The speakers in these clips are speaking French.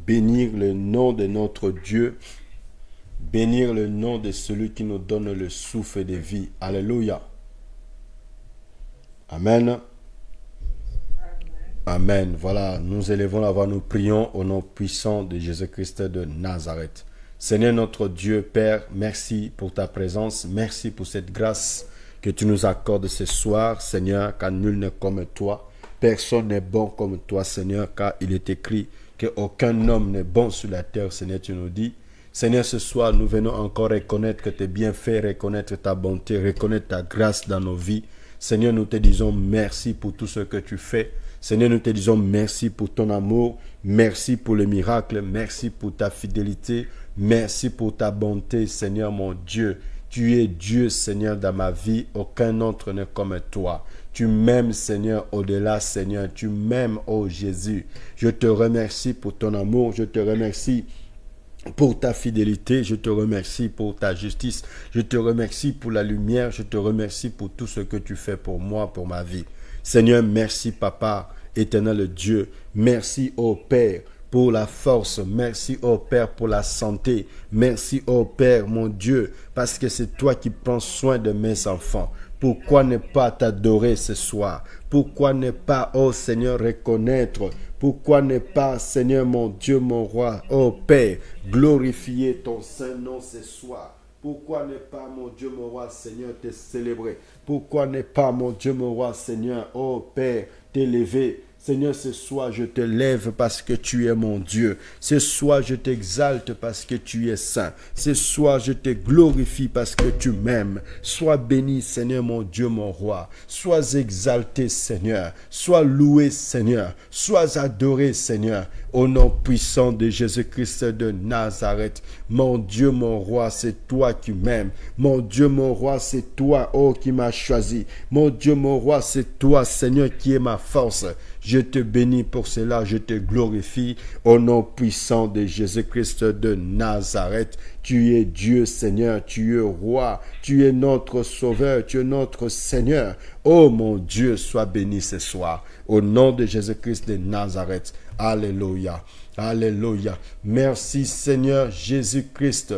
bénir le nom de notre Dieu, bénir le nom de celui qui nous donne le souffle de vie. Alléluia. Amen. Amen. Voilà, nous élevons la voix, nous prions au nom puissant de Jésus-Christ de Nazareth. Seigneur notre Dieu, Père, merci pour ta présence, merci pour cette grâce que tu nous accordes ce soir, Seigneur, car nul n'est comme toi. Personne n'est bon comme toi, Seigneur, car il est écrit qu'aucun homme n'est bon sur la terre, Seigneur, tu nous dis. Seigneur, ce soir, nous venons encore reconnaître que tes bienfaits, reconnaître ta bonté, reconnaître ta grâce dans nos vies. Seigneur, nous te disons merci pour tout ce que tu fais. Seigneur, nous te disons merci pour ton amour, merci pour le miracle, merci pour ta fidélité, merci pour ta bonté, Seigneur mon Dieu. Tu es Dieu, Seigneur, dans ma vie, aucun autre n'est comme toi. Tu m'aimes, Seigneur, au-delà, Seigneur, tu m'aimes, oh Jésus. Je te remercie pour ton amour, je te remercie pour ta fidélité, je te remercie pour ta justice, je te remercie pour la lumière, je te remercie pour tout ce que tu fais pour moi, pour ma vie. Seigneur, merci Papa, éternel Dieu, merci ô Père pour la force, merci ô Père pour la santé, merci ô Père mon Dieu, parce que c'est toi qui prends soin de mes enfants. Pourquoi ne pas t'adorer ce soir? Pourquoi ne pas, ô Seigneur, reconnaître? Pourquoi ne pas, Seigneur mon Dieu, mon roi, ô Père, glorifier ton saint nom ce soir? Pourquoi ne pas, mon Dieu, mon roi, Seigneur, te célébrer? Pourquoi ne pas, mon Dieu, mon roi, Seigneur, ô Père, t'élever? Seigneur, ce soir, je te lève parce que tu es mon Dieu. Ce soir, je t'exalte parce que tu es saint. Ce soir, je te glorifie parce que tu m'aimes. Sois béni, Seigneur, mon Dieu, mon roi. Sois exalté, Seigneur. Sois loué, Seigneur. Sois adoré, Seigneur. Au nom puissant de Jésus-Christ de Nazareth. Mon Dieu, mon roi, c'est toi qui m'aimes. Mon Dieu, mon roi, c'est toi, oh, qui m'as choisi. Mon Dieu, mon roi, c'est toi, Seigneur, qui est ma force. Je te bénis pour cela, je te glorifie au nom puissant de Jésus-Christ de Nazareth. Tu es Dieu, Seigneur, tu es roi, tu es notre sauveur, tu es notre Seigneur. Oh mon Dieu, sois béni ce soir. Au nom de Jésus-Christ de Nazareth. Alléluia. Alléluia. Merci Seigneur Jésus-Christ.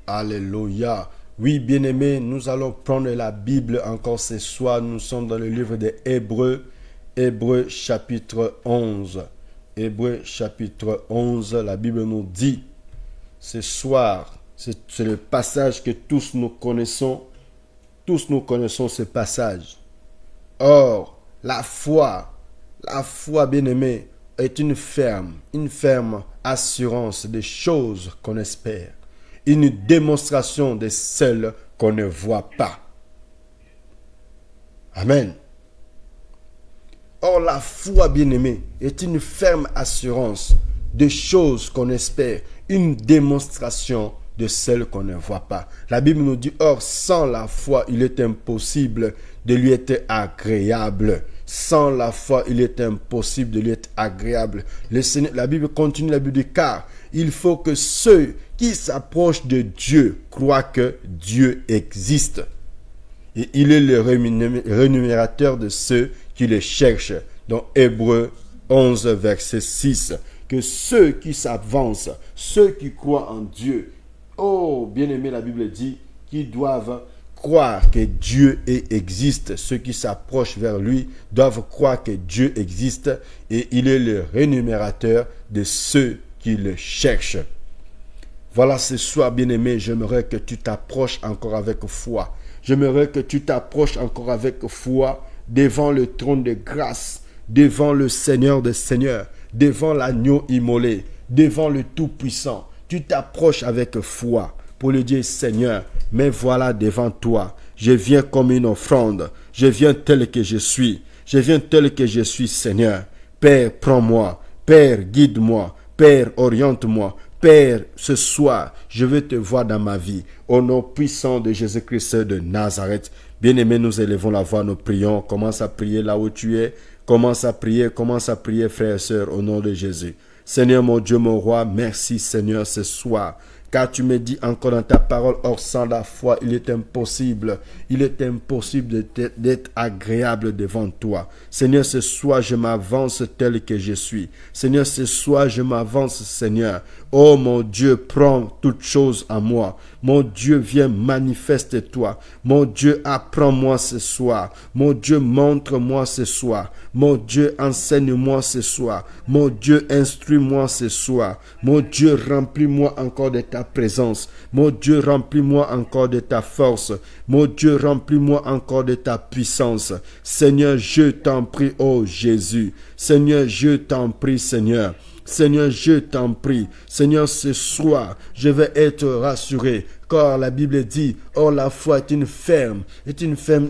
Alléluia. Oui, bien-aimés, nous allons prendre la Bible encore ce soir. Nous sommes dans le livre des Hébreux, Hébreux chapitre 11. Hébreux chapitre 11, la Bible nous dit, ce soir, c'est le passage que tous nous connaissons. Tous nous connaissons ce passage. Or, la foi, bien-aimés, est une ferme assurance des choses qu'on espère. Une démonstration de celles qu'on ne voit pas. Amen. Or, la foi, bien-aimée, est une ferme assurance de choses qu'on espère, une démonstration de celles qu'on ne voit pas. La Bible nous dit, or, sans la foi, il est impossible de lui être agréable. Sans la foi, il est impossible de lui être agréable. La Bible continue, la Bible dit, car il faut que ceux qui s'approchent de Dieu croient que Dieu existe. Et il est le rémunérateur de ceux qui le cherchent. Dans Hébreux 11, verset 6. Que ceux qui s'avancent, ceux qui croient en Dieu, oh, bien-aimé, la Bible dit qu'ils doivent croire que Dieu existe. Ceux qui s'approchent vers lui doivent croire que Dieu existe et il est le rémunérateur de ceux qui le cherchent. Voilà, ce soir, bien-aimé, j'aimerais que tu t'approches encore avec foi. J'aimerais que tu t'approches encore avec foi devant le trône de grâce, devant le Seigneur des Seigneurs, devant l'agneau immolé, devant le Tout-Puissant. Tu t'approches avec foi pour lui dire, Seigneur, mais voilà devant toi. Je viens comme une offrande. Je viens tel que je suis. Je viens tel que je suis, Seigneur. Père, prends-moi. Père, guide-moi. Père, oriente-moi. Père, ce soir, je veux te voir dans ma vie. Au nom puissant de Jésus-Christ de Nazareth. Bien-aimés, nous élevons la voix, nous prions. Commence à prier là où tu es. Commence à prier, frères et sœurs, au nom de Jésus. Seigneur, mon Dieu, mon roi, merci Seigneur ce soir. car tu me dis encore dans ta parole, or sans la foi, il est impossible d'être agréable devant toi. Seigneur, ce soir, je m'avance tel que je suis. Seigneur, ce soir, je m'avance, Seigneur. Oh mon Dieu, prends toutes choses à moi. Mon Dieu, viens, manifeste-toi. Mon Dieu, apprends-moi ce soir. Mon Dieu, montre-moi ce soir. Mon Dieu, enseigne-moi ce soir. Mon Dieu, instruis-moi ce soir. Mon Dieu, remplis-moi encore de ta présence. Mon Dieu, remplis-moi encore de ta force. Mon Dieu, remplis-moi encore de ta puissance. Seigneur, je t'en prie, oh Jésus. Seigneur, je t'en prie, Seigneur. Seigneur, je t'en prie. Seigneur, ce soir, je vais être rassuré. Car la Bible dit, oh la foi est une ferme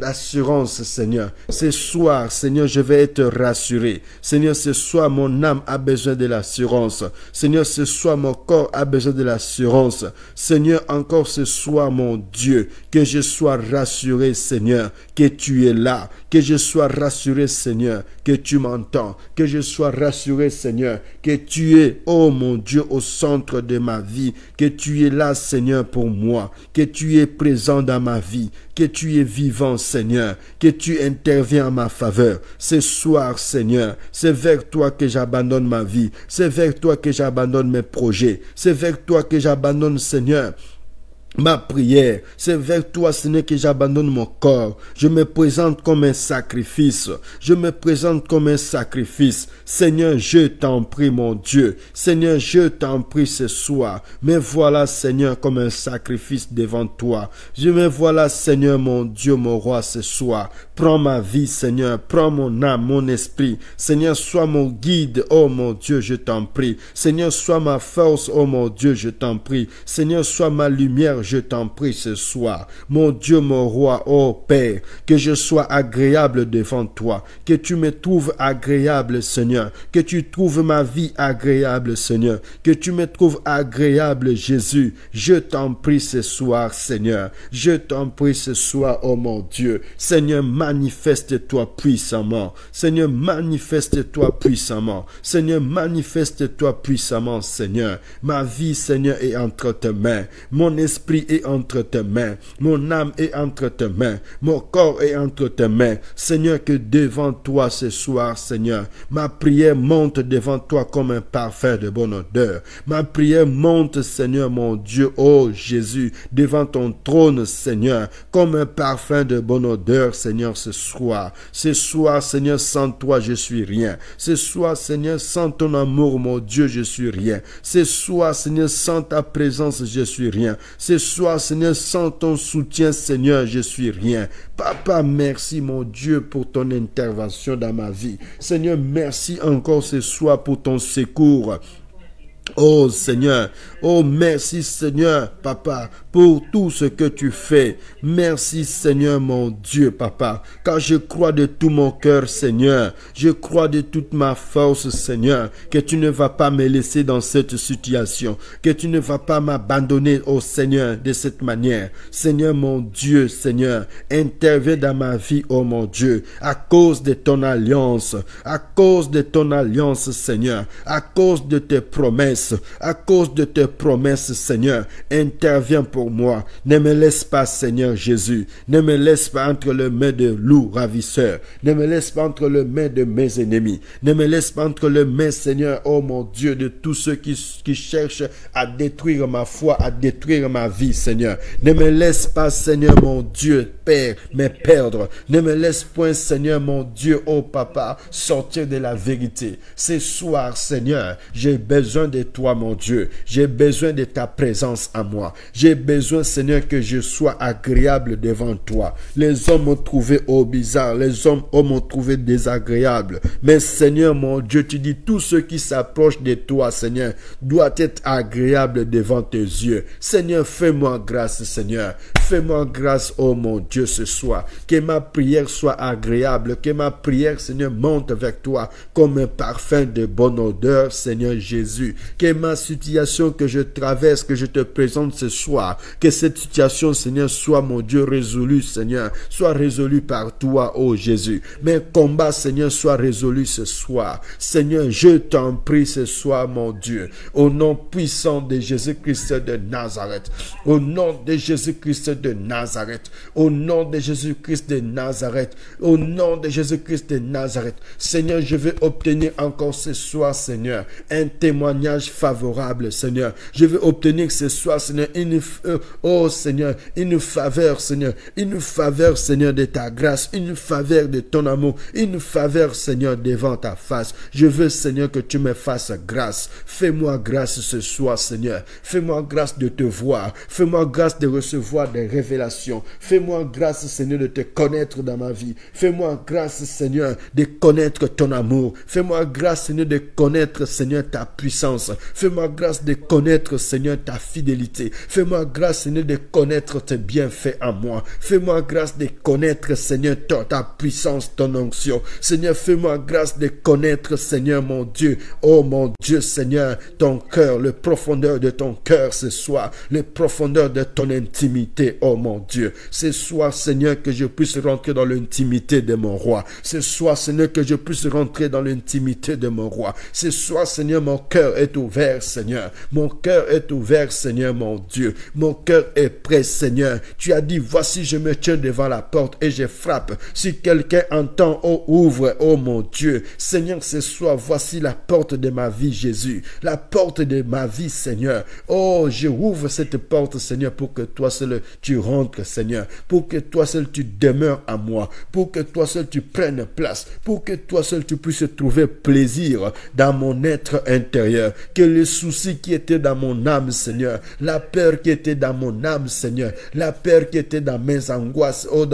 d'assurance, Seigneur. Ce soir, Seigneur, je vais être rassuré. Seigneur, ce soir, mon âme a besoin de l'assurance. Seigneur, ce soir, mon corps a besoin de l'assurance. Seigneur, encore ce soir, mon Dieu, que je sois rassuré, Seigneur, que tu es là. Que je sois rassuré, Seigneur, que tu m'entends. Que je sois rassuré, Seigneur, que tu es, oh mon Dieu, au centre de ma vie. Que tu es là, Seigneur, pour moi. Que tu es présent dans ma vie, que tu es vivant, Seigneur, que tu interviens en ma faveur. Ce soir, Seigneur, c'est vers toi que j'abandonne ma vie, c'est vers toi que j'abandonne mes projets, c'est vers toi que j'abandonne, Seigneur, ma prière. C'est vers toi, Seigneur, que j'abandonne mon corps. Je me présente comme un sacrifice. Je me présente comme un sacrifice. Seigneur, je t'en prie, mon Dieu. Seigneur, je t'en prie ce soir. Me voilà, Seigneur, comme un sacrifice devant toi. Je me voilà, Seigneur, mon Dieu, mon roi, ce soir. Prends ma vie, Seigneur. Prends mon âme, mon esprit. Seigneur, sois mon guide. Oh, mon Dieu, je t'en prie. Seigneur, sois ma force. Oh, mon Dieu, je t'en prie. Seigneur, sois ma lumière. Je t'en prie ce soir, mon Dieu, mon roi, oh Père, que je sois agréable devant toi, que tu me trouves agréable, Seigneur, que tu trouves ma vie agréable, Seigneur, que tu me trouves agréable, Jésus. Je t'en prie ce soir, Seigneur, je t'en prie ce soir, oh mon Dieu. Seigneur, manifeste-toi puissamment. Seigneur, manifeste-toi puissamment. Seigneur, manifeste-toi puissamment, Seigneur. Ma vie, Seigneur, est entre tes mains. Mon esprit est entre tes mains. Mon âme est entre tes mains. Mon corps est entre tes mains. Seigneur, que devant toi ce soir, Seigneur, ma prière monte devant toi comme un parfum de bonne odeur. Ma prière monte, Seigneur, mon Dieu, oh Jésus, devant ton trône, Seigneur, comme un parfum de bonne odeur, Seigneur, ce soir. Ce soir, Seigneur, sans toi, je suis rien. Ce soir, Seigneur, sans ton amour, mon Dieu, je suis rien. Ce soir, Seigneur, sans ta présence, je suis rien. Ce soir, Seigneur, sans ton soutien, Seigneur, je suis rien. Papa, merci, mon Dieu, pour ton intervention dans ma vie. Seigneur, merci encore ce soir pour ton secours. Oh Seigneur, oh merci Seigneur, Papa, pour tout ce que tu fais. Merci Seigneur mon Dieu, Papa, car je crois de tout mon cœur, Seigneur. Je crois de toute ma force, Seigneur, que tu ne vas pas me laisser dans cette situation, que tu ne vas pas m'abandonner, oh Seigneur, de cette manière. Seigneur mon Dieu, Seigneur, interviens dans ma vie, oh mon Dieu, à cause de ton alliance, Seigneur, à cause de tes promesses. À cause de tes promesses, Seigneur, interviens pour moi. Ne me laisse pas, Seigneur Jésus. Ne me laisse pas entre les mains de loups ravisseurs. Ne me laisse pas entre les mains de mes ennemis. Ne me laisse pas entre les mains, Seigneur, oh mon Dieu, de tous ceux qui cherchent à détruire ma foi, à détruire ma vie, Seigneur. Ne me laisse pas, Seigneur, mon Dieu, Père, me perdre. Ne me laisse point, Seigneur, mon Dieu, oh Papa, sortir de la vérité. Ce soir, Seigneur, j'ai besoin de toi, mon Dieu. J'ai besoin de ta présence à moi. J'ai besoin, Seigneur, que je sois agréable devant toi. Les hommes m'ont trouvé bizarre. Les hommes m'ont trouvé désagréable. Mais Seigneur, mon Dieu, tu dis tout ce qui s'approche de toi, Seigneur, doit être agréable devant tes yeux. Seigneur, fais-moi grâce, Seigneur. Fais-moi grâce, oh mon Dieu, ce soir. Que ma prière soit agréable. Que ma prière, Seigneur, monte vers toi comme un parfum de bonne odeur, Seigneur Jésus. Que ma situation que je traverse, que je te présente ce soir, Que cette situation, Seigneur, soit, mon Dieu, résolue, Seigneur. Soit résolue par toi, ô Jésus. Mes combats, Seigneur, soient résolus ce soir. Seigneur, je t'en prie ce soir, mon Dieu. Au nom puissant de Jésus-Christ de Nazareth. Au nom de Jésus-Christ de Nazareth. Au nom de Jésus-Christ de Nazareth. Au nom de Jésus-Christ de Nazareth. Seigneur, je veux obtenir encore ce soir, Seigneur, un témoignage favorable, Seigneur. Je veux obtenir ce soir, Seigneur, oh Seigneur, une faveur, Seigneur, Seigneur, de ta grâce, une faveur de ton amour, une faveur, Seigneur, devant ta face. Je veux, Seigneur, que tu me fasses grâce. Fais-moi grâce ce soir, Seigneur. Fais-moi grâce de te voir. Fais-moi grâce de recevoir des révélations. Fais-moi grâce, Seigneur, de te connaître dans ma vie. Fais-moi grâce, Seigneur, de connaître ton amour. Fais-moi grâce, Seigneur, de connaître, Seigneur, ta puissance. Fais-moi grâce de connaître, Seigneur, ta fidélité. Fais-moi grâce, Seigneur, de connaître tes bienfaits en moi. Fais-moi grâce de connaître, Seigneur, ta puissance, ton onction. Seigneur, fais-moi grâce de connaître, Seigneur, mon Dieu. Oh, mon Dieu, Seigneur, ton cœur, le profondeur de ton cœur ce soir, le profondeur de ton intimité, oh, mon Dieu. Ce soir, Seigneur, que je puisse rentrer dans l'intimité de mon roi. Ce soir, Seigneur, que je puisse rentrer dans l'intimité de mon roi. Ce soir, Seigneur, mon cœur est ouvert, Seigneur. Mon cœur est ouvert, Seigneur, mon Dieu. Mon cœur est prêt, Seigneur. Tu as dit, voici, je me tiens devant la porte et je frappe. Si quelqu'un entend, oh, ouvre, oh, mon Dieu. Seigneur, ce soir, voici la porte de ma vie, Jésus. La porte de ma vie, Seigneur. Oh, je ouvre cette porte, Seigneur, pour que toi seul tu rentres, Seigneur. Pour que toi seul tu demeures à moi. Pour que toi seul tu prennes place. Pour que toi seul tu puisses trouver plaisir dans mon être intérieur. Que les soucis qui étaient dans mon âme, Seigneur, la peur qui était dans mon âme, Seigneur, la peur qui était dans mes angoisses, oh,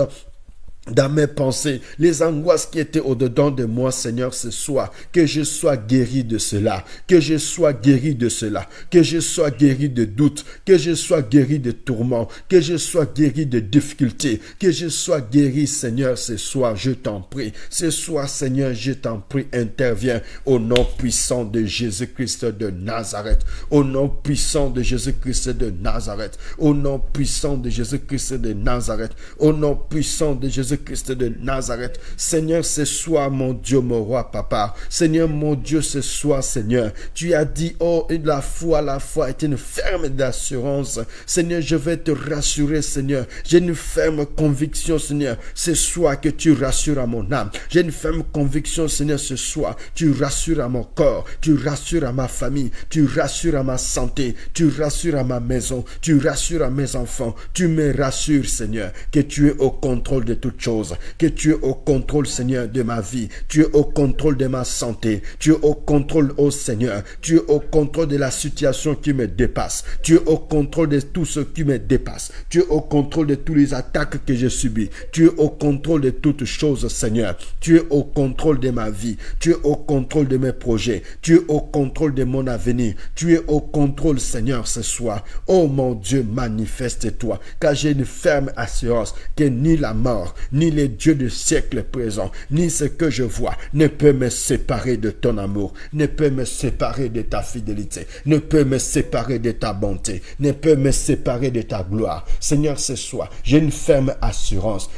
dans mes pensées, les angoisses qui étaient au-dedans de moi, Seigneur, ce soir, que je sois guéri de cela, que je sois guéri de cela, que je sois guéri de doutes, que je sois guéri de tourments, que je sois guéri de difficultés, que je sois guéri, Seigneur, ce soir, je t'en prie. Ce soir, Seigneur, je t'en prie, interviens au nom puissant de Jésus-Christ de Nazareth, au nom puissant de Jésus-Christ de Nazareth, au nom puissant de Jésus-Christ de Nazareth, au nom puissant de Jésus-Christ de Nazareth. Seigneur, ce soir, mon Dieu, mon roi, papa. Seigneur, mon Dieu, ce soir, Seigneur, tu as dit, oh, la foi est une ferme d'assurance. Seigneur, je vais te rassurer, Seigneur. J'ai une ferme conviction, Seigneur, ce soir que tu rassures à mon âme. J'ai une ferme conviction, Seigneur, ce soir, tu rassures à mon corps, tu rassures à ma famille, tu rassures à ma santé, tu rassures à ma maison, tu rassures à mes enfants. Tu me rassures, Seigneur, que tu es au contrôle de toutes choses. Que tu es au contrôle, Seigneur, de ma vie. Tu es au contrôle de ma santé. Tu es au contrôle, oh Seigneur. Tu es au contrôle de la situation qui me dépasse. Tu es au contrôle de tout ce qui me dépasse. Tu es au contrôle de toutes les attaques que j'ai subies. Tu es au contrôle de toutes choses, Seigneur. Tu es au contrôle de ma vie. Tu es au contrôle de mes projets. Tu es au contrôle de mon avenir. Tu es au contrôle, Seigneur, ce soir. Oh mon Dieu, manifeste-toi. Car j'ai une ferme assurance que ni la mort, ni les dieux du siècle présent, ni ce que je vois, ne peut me séparer de ton amour, ne peut me séparer de ta fidélité, ne peut me séparer de ta bonté, ne peut me séparer de ta gloire. Seigneur, ce soir, j'ai une ferme assurance,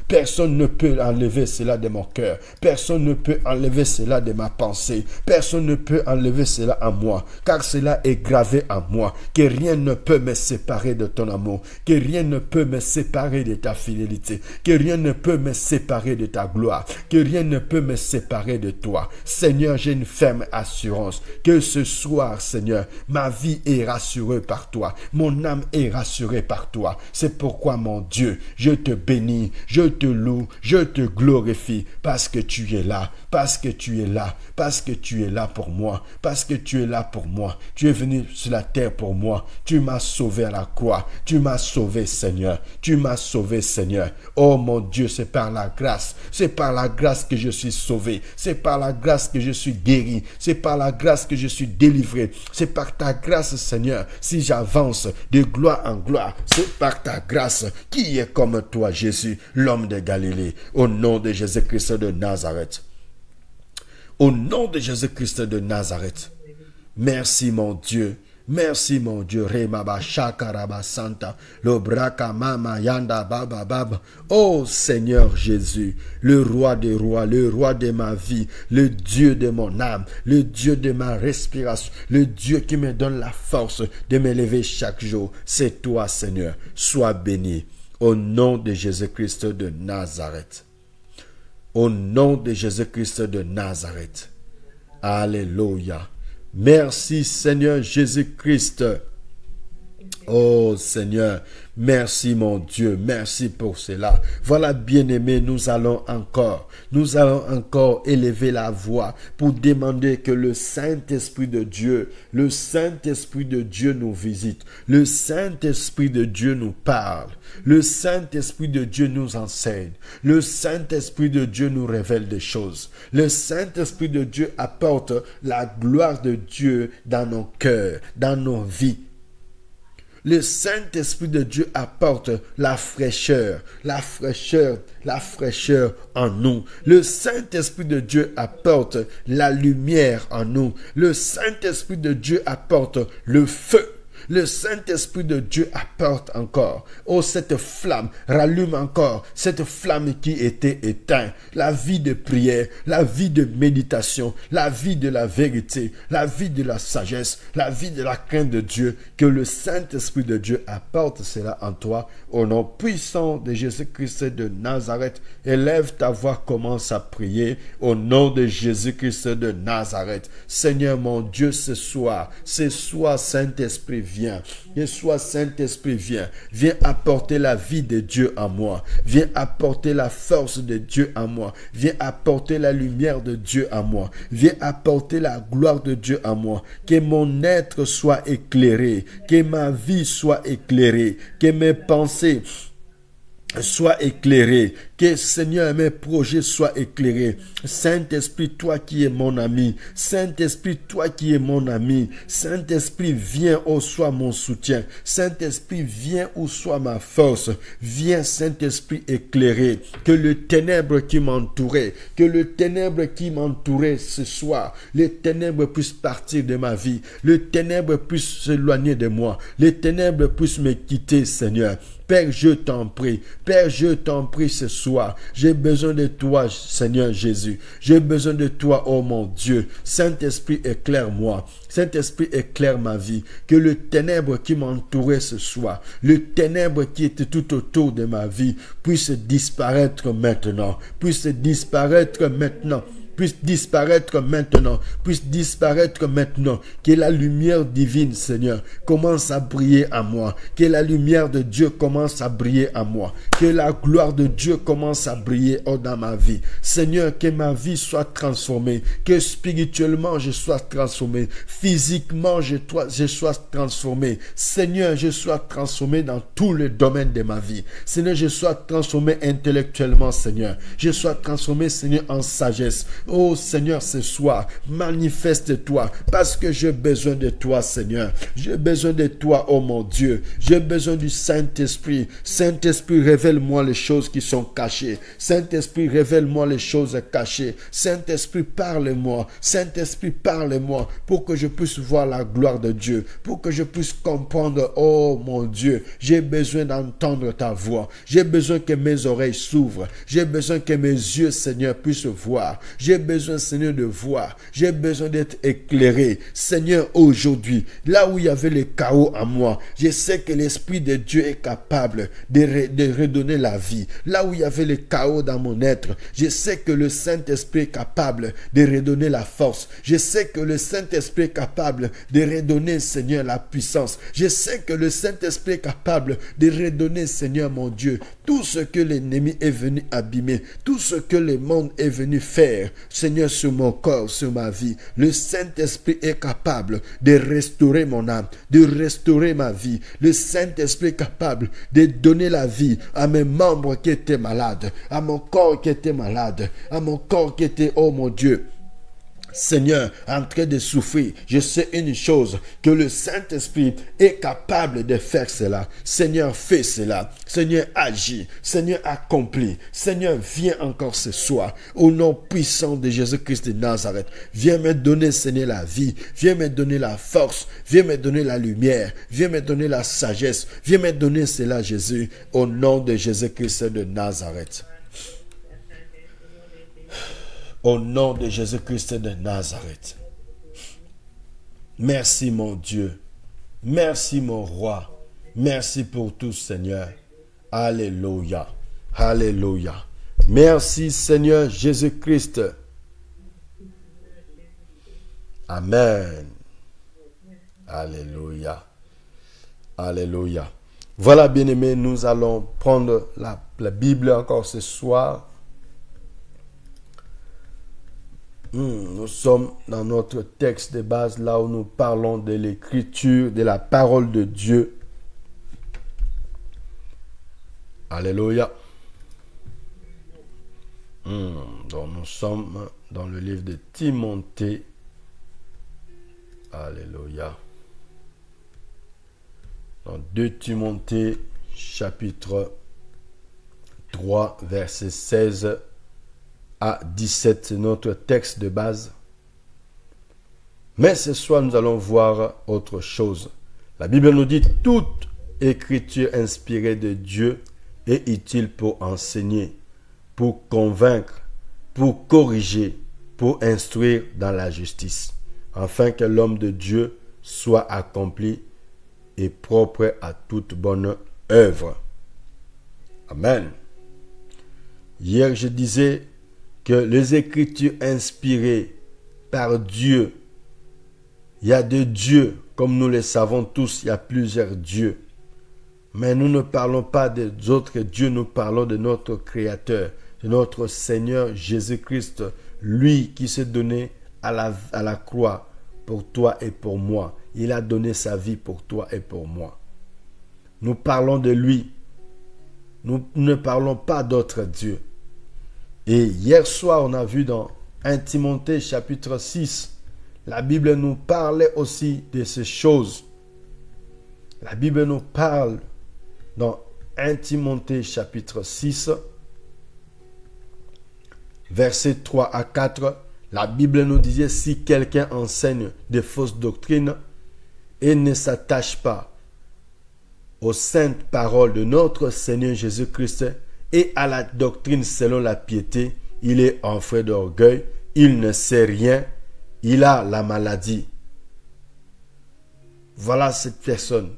Personne ne peut enlever cela de mon cœur, personne ne peut enlever cela de ma pensée, personne ne peut enlever cela en moi, car cela est gravé en moi, que rien ne peut me séparer de ton amour, que rien ne peut me séparer de ta fidélité, que rien ne peut me séparer de ta gloire, que rien ne peut me séparer de toi. Seigneur, j'ai une ferme assurance que ce soir, Seigneur, ma vie est rassurée par toi, mon âme est rassurée par toi. C'est pourquoi, mon Dieu, je te bénis, je te loue, je te glorifie, parce que tu es là, parce que tu es là, parce que tu es là pour moi, parce que tu es là pour moi. Tu es venu sur la terre pour moi, tu m'as sauvé à la croix, tu m'as sauvé, Seigneur, tu m'as sauvé, Seigneur. Oh mon Dieu, c'est par la grâce que je suis sauvé, c'est par la grâce que je suis guéri, c'est par la grâce que je suis délivré, c'est par ta grâce, Seigneur, si j'avance de gloire en gloire, c'est par ta grâce. Qui est comme toi, Jésus, l'homme de Galilée, au nom de Jésus-Christ de Nazareth. Au nom de Jésus-Christ de Nazareth. Merci, mon Dieu. Merci mon Dieu. Remaba shakaraba santa. Lobraka mama yanda baba baba. Oh Seigneur Jésus, le roi des rois, le roi de ma vie, le Dieu de mon âme, le Dieu de ma respiration, le Dieu qui me donne la force de me lever chaque jour. C'est toi Seigneur. Sois béni. Au nom de Jésus-Christ de Nazareth. Au nom de Jésus-Christ de Nazareth. Alléluia. Merci Seigneur Jésus-Christ. Oh Seigneur, merci mon Dieu, merci pour cela. Voilà bien-aimés, nous allons encore élever la voix pour demander que le Saint-Esprit de Dieu, nous visite. Le Saint-Esprit de Dieu nous parle. Le Saint-Esprit de Dieu nous enseigne. Le Saint-Esprit de Dieu nous révèle des choses. Le Saint-Esprit de Dieu apporte la gloire de Dieu dans nos cœurs, dans nos vies. Le Saint-Esprit de Dieu apporte la fraîcheur en nous. Le Saint-Esprit de Dieu apporte la lumière en nous. Le Saint-Esprit de Dieu apporte le feu. Le Saint-Esprit de Dieu apporte encore, cette flamme, rallume encore cette flamme qui était éteinte, la vie de prière, la vie de méditation, la vie de la vérité, la vie de la sagesse, la vie de la crainte de Dieu, que le Saint-Esprit de Dieu apporte cela en toi, au nom puissant de Jésus-Christ de Nazareth. Élève ta voix, commence à prier au nom de Jésus-Christ de Nazareth. Seigneur mon Dieu, ce soir, Saint-Esprit, viens. Que soit Saint-Esprit, viens apporter la vie de Dieu en moi. Viens apporter la force de Dieu en moi. Viens apporter la lumière de Dieu en moi. Viens apporter la gloire de Dieu en moi. Que mon être soit éclairé. Que ma vie soit éclairée. Que mes pensées sois éclairé, que Seigneur mes projets soient éclairés. Saint-Esprit, toi qui es mon ami, Saint-Esprit, toi qui es mon ami, Saint-Esprit, viens où soit mon soutien, Saint-Esprit, viens où soit ma force, viens Saint-Esprit éclairer, que le ténèbre qui m'entourait, ce soir, les ténèbres puissent partir de ma vie, les ténèbres puissent s'éloigner de moi, les ténèbres puissent me quitter, Seigneur. Père, je t'en prie ce soir. J'ai besoin de toi, Seigneur Jésus. J'ai besoin de toi, oh mon Dieu. Saint-Esprit, éclaire-moi. Saint-Esprit, éclaire ma vie. Que le ténèbre qui m'entourait ce soir, le ténèbre qui était tout autour de ma vie, puisse disparaître maintenant. Puisse disparaître maintenant. Que la lumière divine, Seigneur, commence à briller en moi. Que la lumière de Dieu commence à briller en moi. Que la gloire de Dieu commence à briller dans ma vie. Seigneur, que ma vie soit transformée. Que spirituellement, je sois transformé. Physiquement, je sois transformé. Seigneur, je sois transformé dans tous les domaines de ma vie. Seigneur, je sois transformé intellectuellement, Seigneur. Je sois transformé, Seigneur, en sagesse. Oh Seigneur, ce soir, manifeste-toi parce que j'ai besoin de toi, Seigneur. J'ai besoin de toi, oh mon Dieu. J'ai besoin du Saint-Esprit. Saint-Esprit, révèle-moi les choses qui sont cachées. Saint-Esprit, révèle-moi les choses cachées. Saint-Esprit, parle-moi. Saint-Esprit, parle-moi pour que je puisse voir la gloire de Dieu, pour que je puisse comprendre, oh mon Dieu, j'ai besoin d'entendre ta voix. J'ai besoin que mes oreilles s'ouvrent. J'ai besoin que mes yeux, Seigneur, puissent voir. J'ai besoin, Seigneur, de voir. J'ai besoin d'être éclairé. Seigneur, aujourd'hui, là où il y avait le chaos en moi, je sais que l'Esprit de Dieu est capable de redonner la vie. Là où il y avait le chaos dans mon être, je sais que le Saint-Esprit est capable de redonner la force. Je sais que le Saint-Esprit est capable de redonner, Seigneur, la puissance. Je sais que le Saint-Esprit est capable de redonner, Seigneur, mon Dieu, tout ce que l'ennemi est venu abîmer, tout ce que le monde est venu faire, Seigneur, sur mon corps, sur ma vie. Le Saint-Esprit est capable de restaurer mon âme, de restaurer ma vie. Le Saint-Esprit est capable de donner la vie à mes membres qui étaient malades, à mon corps qui était malade, à mon corps qui était, oh mon Dieu, Seigneur, en train de souffrir, je sais une chose, que le Saint-Esprit est capable de faire cela. Seigneur, fais cela. Seigneur, agis. Seigneur, accomplis. Seigneur, viens encore ce soir. Au nom puissant de Jésus-Christ de Nazareth, viens me donner, Seigneur, la vie. Viens me donner la force. Viens me donner la lumière. Viens me donner la sagesse. Viens me donner cela, Jésus, au nom de Jésus-Christ de Nazareth. Au nom de Jésus-Christ de Nazareth. Merci mon Dieu. Merci mon roi. Merci pour tout, Seigneur. Alléluia. Alléluia. Merci, Seigneur Jésus-Christ. Amen. Alléluia. Alléluia. Voilà, bien-aimés, nous allons prendre la Bible encore ce soir. Nous sommes dans notre texte de base, là où nous parlons de l'écriture, de la parole de Dieu. Alléluia. Donc nous sommes dans le livre de Timothée. Alléluia. Dans 2 Timothée, chapitre 3, verset 16 à 17, c'est notre texte de base. Mais ce soir, nous allons voir autre chose. La Bible nous dit « Toute écriture inspirée de Dieu est utile pour enseigner, pour convaincre, pour corriger, pour instruire dans la justice, afin que l'homme de Dieu soit accompli et propre à toute bonne œuvre. » Amen. Hier, je disais que les Écritures inspirées par Dieu, il y a des dieux, comme nous le savons tous, il y a plusieurs dieux. Mais nous ne parlons pas des autres dieux, nous parlons de notre Créateur, de notre Seigneur Jésus-Christ, lui qui s'est donné à la croix pour toi et pour moi. Il a donné sa vie pour toi et pour moi. Nous parlons de lui. Nous ne parlons pas d'autres dieux. Et hier soir, on a vu dans 1 Timothée chapitre 6, la Bible nous parlait aussi de ces choses. La Bible nous parle dans 1 Timothée chapitre 6, versets 3 à 4. La Bible nous disait, si quelqu'un enseigne des fausses doctrines et ne s'attache pas aux saintes paroles de notre Seigneur Jésus-Christ, et à la doctrine selon la piété, il est enflé d'orgueil, il ne sait rien, il a la maladie. Voilà cette personne.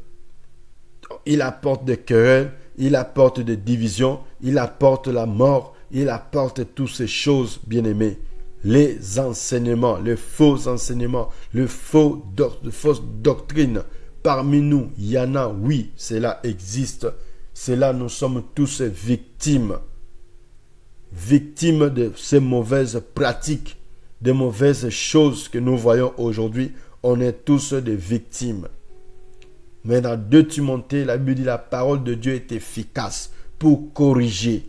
Il apporte des querelles, il apporte des divisions, il apporte la mort, il apporte toutes ces choses, bien-aimés. Les enseignements, les faux enseignements, les fausses doctrines. Parmi nous, il y en a, oui, cela existe. C'est là nous sommes tous victimes. Victimes de ces mauvaises pratiques, des mauvaises choses que nous voyons aujourd'hui. On est tous des victimes. Mais dans 2 Timothée, la Bible dit la parole de Dieu est efficace pour corriger.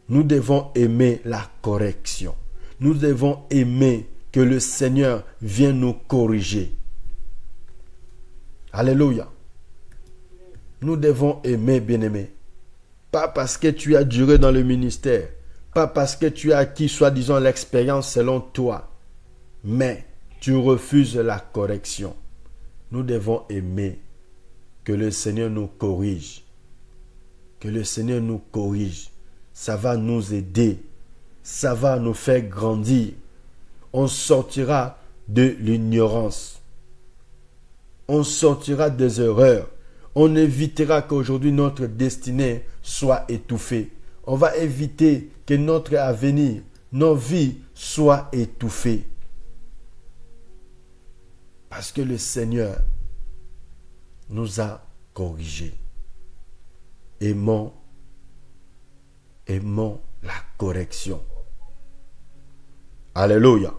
Nous devons aimer la correction. Nous devons aimer que le Seigneur vienne nous corriger. Alléluia. Nous devons aimer, bien-aimé. Pas parce que tu as duré dans le ministère. Pas parce que tu as acquis, soi-disant, l'expérience selon toi. Mais tu refuses la correction. Nous devons aimer que le Seigneur nous corrige. Que le Seigneur nous corrige. Ça va nous aider. Ça va nous faire grandir. On sortira de l'ignorance. On sortira des erreurs. On évitera qu'aujourd'hui notre destinée soit étouffée. On va éviter que notre avenir, nos vies soient étouffées. Parce que le Seigneur nous a corrigés. Aimons la correction. Alléluia.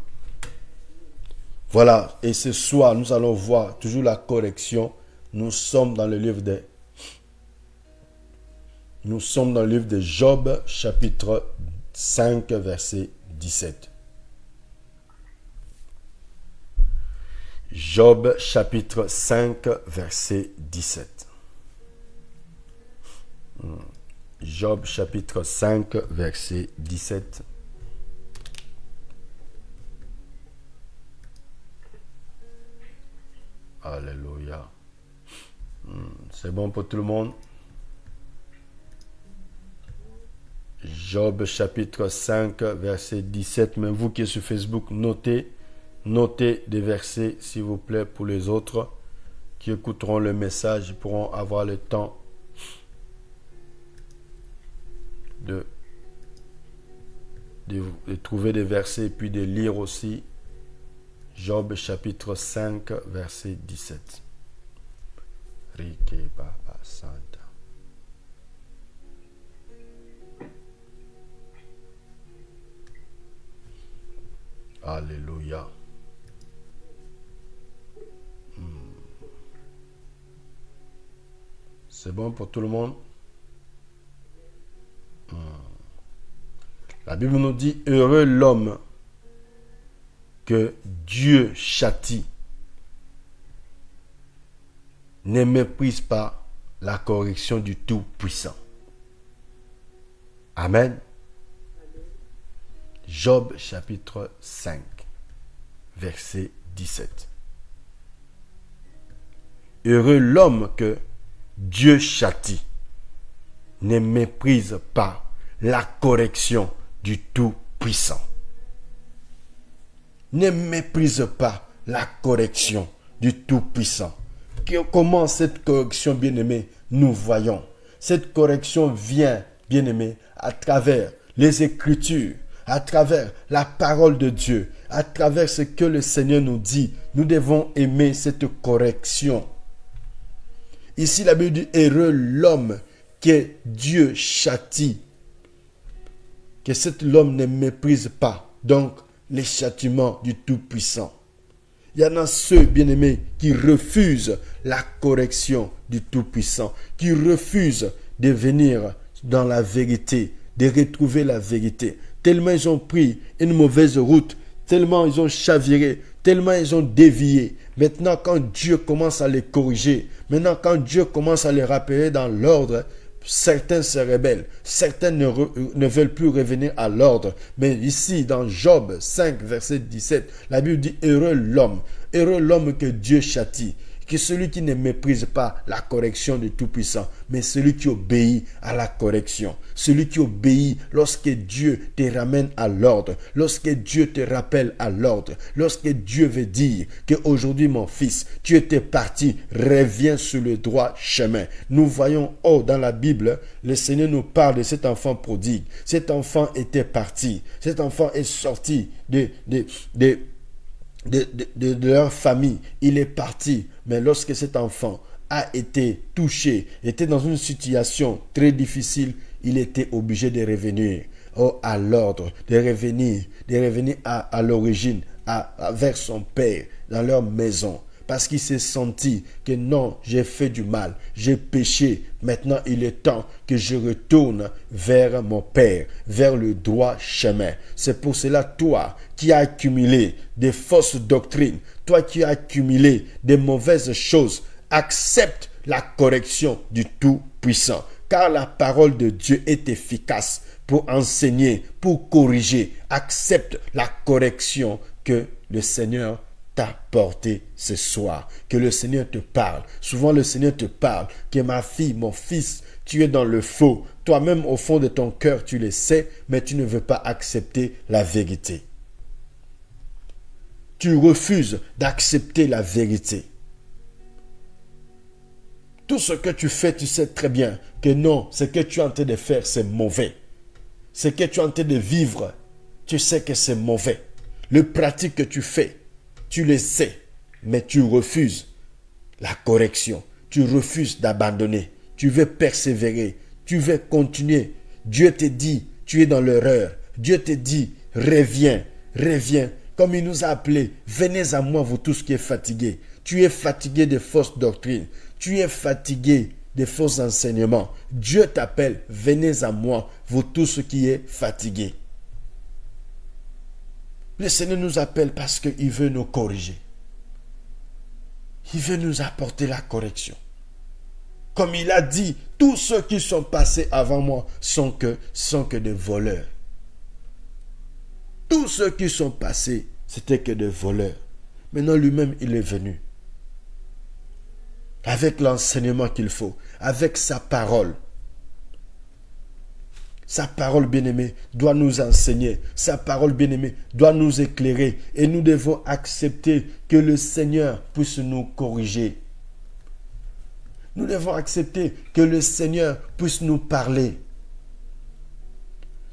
Voilà, et ce soir, nous allons voir toujours la correction. Nous sommes dans le livre de Job, chapitre 5, verset 17. Job chapitre 5, verset 17. Job chapitre 5, verset 17. Alléluia. C'est bon pour tout le monde? Job chapitre 5, verset 17. Même vous qui êtes sur Facebook, notez des versets, s'il vous plaît, pour les autres qui écouteront le message. Ils pourront avoir le temps de trouver des versets et puis de lire aussi. Job chapitre 5, verset 17. Rike Baba Santa. Alléluia. C'est bon pour tout le monde? La Bible nous dit, heureux l'homme que Dieu châtie, ne méprise pas la correction du Tout-Puissant. Amen. Job chapitre 5, verset 17. Heureux l'homme que Dieu châtie, ne méprise pas la correction du Tout-Puissant. Ne méprise pas la correction du Tout-Puissant. Comment cette correction, bien-aimé, nous voyons? Cette correction vient, bien-aimé, à travers les Écritures, à travers la parole de Dieu, à travers ce que le Seigneur nous dit. Nous devons aimer cette correction. Ici, la Bible dit, heureux l'homme que Dieu châtie, que cet homme ne méprise pas, donc, les châtiments du Tout-Puissant. Il y en a ceux, bien-aimés, qui refusent la correction du Tout-Puissant, qui refusent de venir dans la vérité, de retrouver la vérité. Tellement ils ont pris une mauvaise route, tellement ils ont chaviré, tellement ils ont dévié. Maintenant, quand Dieu commence à les corriger, maintenant, quand Dieu commence à les rappeler dans l'ordre, certains se rebellent, certains ne veulent plus revenir à l'ordre. Mais ici, dans Job 5, verset 17, la Bible dit, heureux l'homme que Dieu châtie, que celui qui ne méprise pas la correction du Tout-Puissant, mais celui qui obéit à la correction, celui qui obéit lorsque Dieu te ramène à l'ordre, lorsque Dieu te rappelle à l'ordre, lorsque Dieu veut dire qu'aujourd'hui, mon fils, tu étais parti, reviens sur le droit chemin. Nous voyons, dans la Bible, le Seigneur nous parle de cet enfant prodigue. Cet enfant était parti, cet enfant est sorti de leur famille, il est parti. Mais lorsque cet enfant a été touché, était dans une situation très difficile, il était obligé de revenir à l'ordre, de revenir à l'origine, vers son père, dans leur maison. Parce qu'il s'est senti que non, j'ai fait du mal, j'ai péché. Maintenant, il est temps que je retourne vers mon Père, vers le droit chemin. C'est pour cela, toi qui as accumulé des fausses doctrines, toi qui as accumulé des mauvaises choses, accepte la correction du Tout-Puissant. Car la parole de Dieu est efficace pour enseigner, pour corriger. Accepte la correction que le Seigneur t'a porté ce soir. Que le Seigneur te parle. Souvent le Seigneur te parle que ma fille, mon fils, tu es dans le faux. Toi-même au fond de ton cœur tu le sais, mais tu ne veux pas accepter la vérité. Tu refuses d'accepter la vérité. Tout ce que tu fais, tu sais très bien que non, ce que tu es en train de faire, c'est mauvais. Ce que tu es en train de vivre, tu sais que c'est mauvais. Le pratique que tu fais, tu le sais, mais tu refuses la correction. Tu refuses d'abandonner. Tu veux persévérer. Tu veux continuer. Dieu te dit, tu es dans l'erreur. Dieu te dit, reviens, reviens. Comme il nous a appelés, venez à moi, vous tous qui êtes fatigués. Tu es fatigué de fausses doctrines. Tu es fatigué des faux enseignements. Dieu t'appelle, venez à moi, vous tous qui êtes fatigués. Le Seigneur nous appelle parce qu'il veut nous corriger. Il veut nous apporter la correction. Comme il a dit, tous ceux qui sont passés avant moi sont que des voleurs. Tous ceux qui sont passés, c'était que des voleurs. Maintenant, lui-même, il est venu. Avec l'enseignement qu'il faut, avec sa parole. Sa parole, bien-aimée, doit nous enseigner. Sa parole, bien-aimée, doit nous éclairer. Et nous devons accepter que le Seigneur puisse nous corriger. Nous devons accepter que le Seigneur puisse nous parler.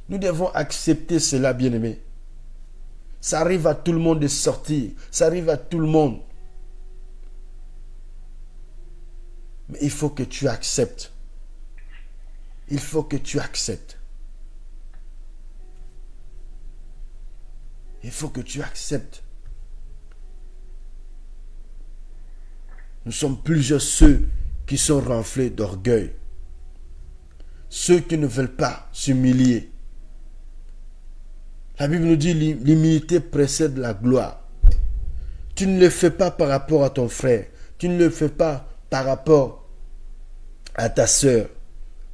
Nous devons accepter cela, bien-aimé. Ça arrive à tout le monde de sortir. Ça arrive à tout le monde. Mais il faut que tu acceptes. Il faut que tu acceptes. Il faut que tu acceptes. Nous sommes plusieurs ceux qui sont renflés d'orgueil. Ceux qui ne veulent pas s'humilier. La Bible nous dit l'humilité précède la gloire. Tu ne le fais pas par rapport à ton frère. Tu ne le fais pas par rapport à ta sœur.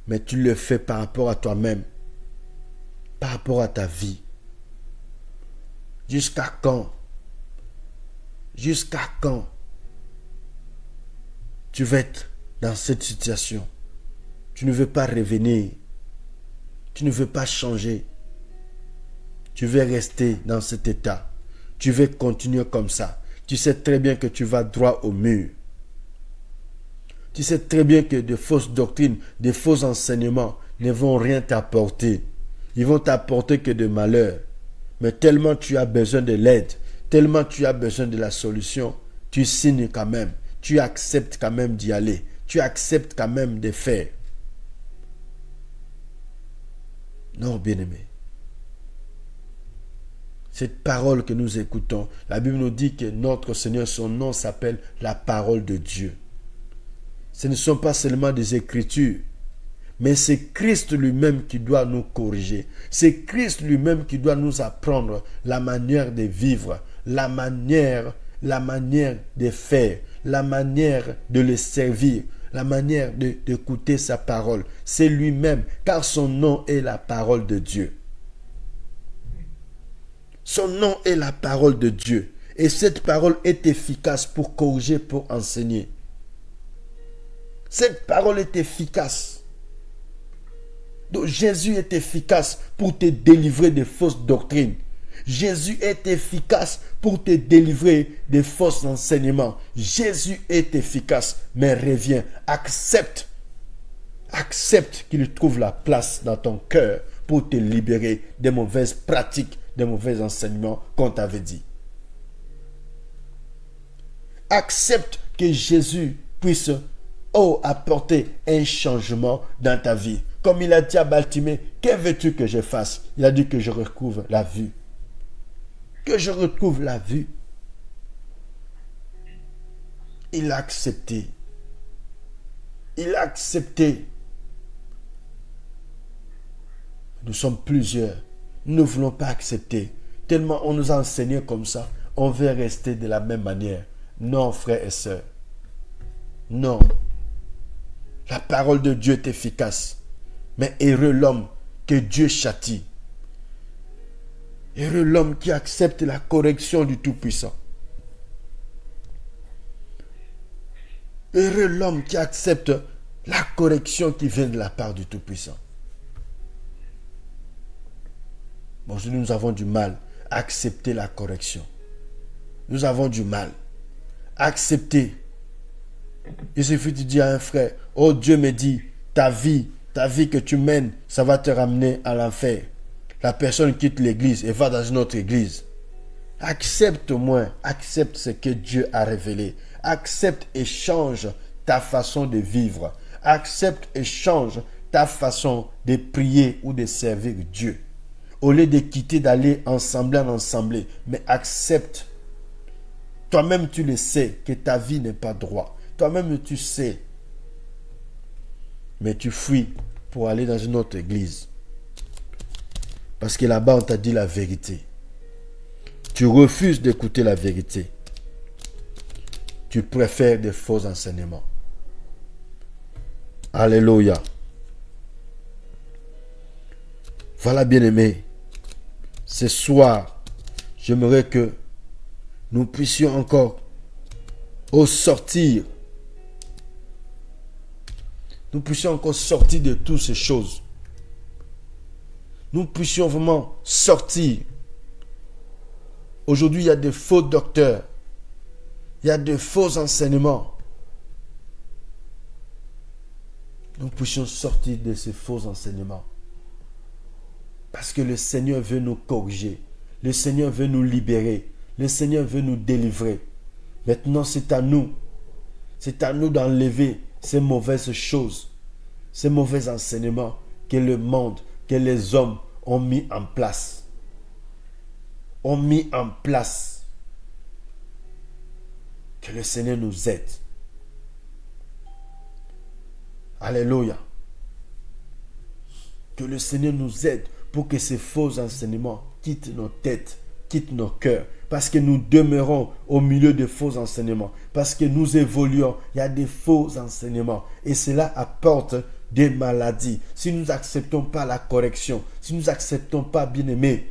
Mais tu le fais par rapport à toi-même. Par rapport à ta vie. Jusqu'à quand? Jusqu'à quand tu vas être dans cette situation? Tu ne veux pas revenir. Tu ne veux pas changer. Tu veux rester dans cet état. Tu veux continuer comme ça. Tu sais très bien que tu vas droit au mur. Tu sais très bien que de fausses doctrines, des faux enseignements ne vont rien t'apporter. Ils vont t'apporter que de malheur. Mais tellement tu as besoin de l'aide, tellement tu as besoin de la solution, tu signes quand même. Tu acceptes quand même d'y aller. Tu acceptes quand même de faire. Non, bien-aimé. Cette parole que nous écoutons, la Bible nous dit que notre Seigneur, son nom s'appelle la parole de Dieu. Ce ne sont pas seulement des écritures, mais c'est Christ lui-même qui doit nous corriger. C'est Christ lui-même qui doit nous apprendre la manière de vivre, la manière de faire, la manière de le servir, la manière d'écouter sa parole. C'est lui-même, car son nom est la parole de Dieu. Son nom est la parole de Dieu. Et cette parole est efficace pour corriger, pour enseigner. Cette parole est efficace. Donc Jésus est efficace pour te délivrer des fausses doctrines. Jésus est efficace pour te délivrer des faux enseignements. Jésus est efficace, mais reviens, accepte. Accepte qu'il trouve la place dans ton cœur pour te libérer des mauvaises pratiques, des mauvais enseignements qu'on t'avait dit. Accepte que Jésus puisse apporter un changement dans ta vie. Comme il a dit à Baltimée, que veux-tu que je fasse? Il a dit que je recouvre la vue. Que je retrouve la vue. Il a accepté. Il a accepté. Nous sommes plusieurs. Nous ne voulons pas accepter. Tellement on nous a enseigné comme ça, on veut rester de la même manière. Non, frères et sœurs. Non. La parole de Dieu est efficace. Mais heureux l'homme que Dieu châtie. Heureux l'homme qui accepte la correction du Tout-Puissant. Heureux l'homme qui accepte la correction qui vient de la part du Tout-Puissant. Bon, nous avons du mal à accepter la correction. Nous avons du mal à accepter. Il suffit de dire à un frère, oh Dieu me dit, ta vie que tu mènes, ça va te ramener à l'enfer. La personne quitte l'église et va dans une autre église. Accepte au moins, accepte ce que Dieu a révélé. Accepte et change ta façon de vivre. Accepte et change ta façon de prier ou de servir Dieu. Au lieu de quitter, d'aller ensemble en ensemble, mais accepte. Toi-même, tu le sais que ta vie n'est pas droite. Toi-même, tu sais. Mais tu fuis pour aller dans une autre église. Parce que là-bas, on t'a dit la vérité. Tu refuses d'écouter la vérité. tu préfères des faux enseignements. Alléluia. Voilà, bien-aimés, ce soir, j'aimerais que nous puissions encore sortir. Nous puissions encore sortir de toutes ces choses. Nous puissions vraiment sortir. Aujourd'hui, il y a des faux docteurs. Il y a de faux enseignements. Nous puissions sortir de ces faux enseignements. Parce que le Seigneur veut nous corriger. Le Seigneur veut nous libérer. Le Seigneur veut nous délivrer. Maintenant, c'est à nous. C'est à nous d'enlever ces mauvaises choses, ces mauvais enseignements que le monde, que les hommes ont mis en place. Ont mis en place. Que le Seigneur nous aide. Alléluia. Que le Seigneur nous aide pour que ces faux enseignements quittent nos têtes, quittent nos cœurs. Parce que nous demeurons au milieu de faux enseignements. Parce que nous évoluons. Il y a des faux enseignements. Et cela apporte des maladies. Si nous n'acceptons pas la correction, si nous n'acceptons pas, bien-aimés,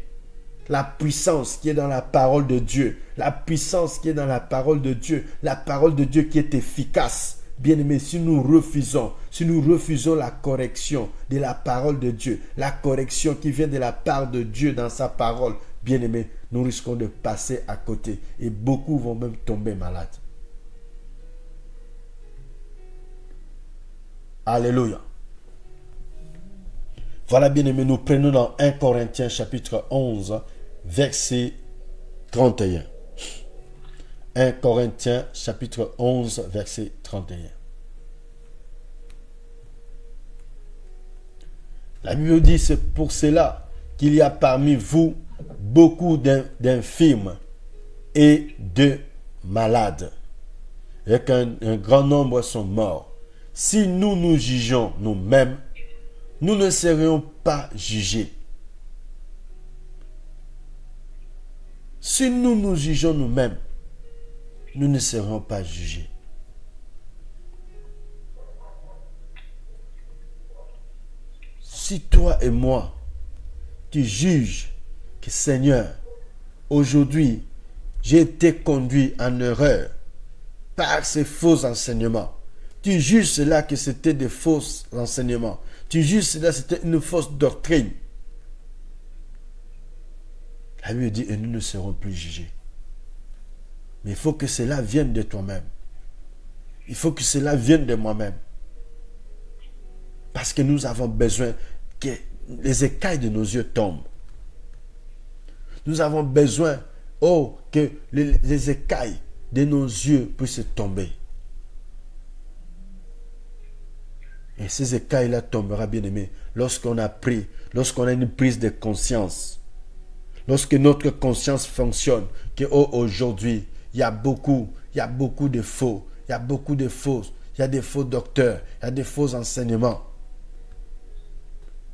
la puissance qui est dans la parole de Dieu, la puissance qui est dans la parole de Dieu, la parole de Dieu qui est efficace. Bien-aimés, si nous refusons la correction de la parole de Dieu, la correction qui vient de la part de Dieu dans sa parole, bien-aimés, nous risquons de passer à côté et beaucoup vont même tomber malades. Alléluia. Voilà, bien-aimés, nous prenons dans 1 Corinthiens chapitre 11, verset 31. 1 Corinthiens chapitre 11, verset 31. La Bible dit, c'est pour cela qu'il y a parmi vous beaucoup d'infirmes et de malades, et qu'un grand nombre sont morts. Si nous nous jugeons nous-mêmes, nous ne serions pas jugés. Si nous nous jugeons nous-mêmes, nous ne serons pas jugés. Si toi et moi, tu juges que Seigneur, aujourd'hui, j'ai été conduit en erreur par ces faux enseignements. Tu juges cela que c'était des faux enseignements. Tu juges cela que c'était une fausse doctrine. La Bible dit, et nous ne serons plus jugés. Mais il faut que cela vienne de toi-même. Il faut que cela vienne de moi-même. Parce que nous avons besoin que les écailles de nos yeux tombent. Nous avons besoin, que les écailles de nos yeux puissent tomber. Et ces écailles-là tomberont, bien aimé, lorsqu'on a une prise de conscience. Lorsque notre conscience fonctionne, que aujourd'hui, il y a beaucoup de faux, il y a beaucoup de fausses, il y a des faux docteurs, il y a des faux enseignements.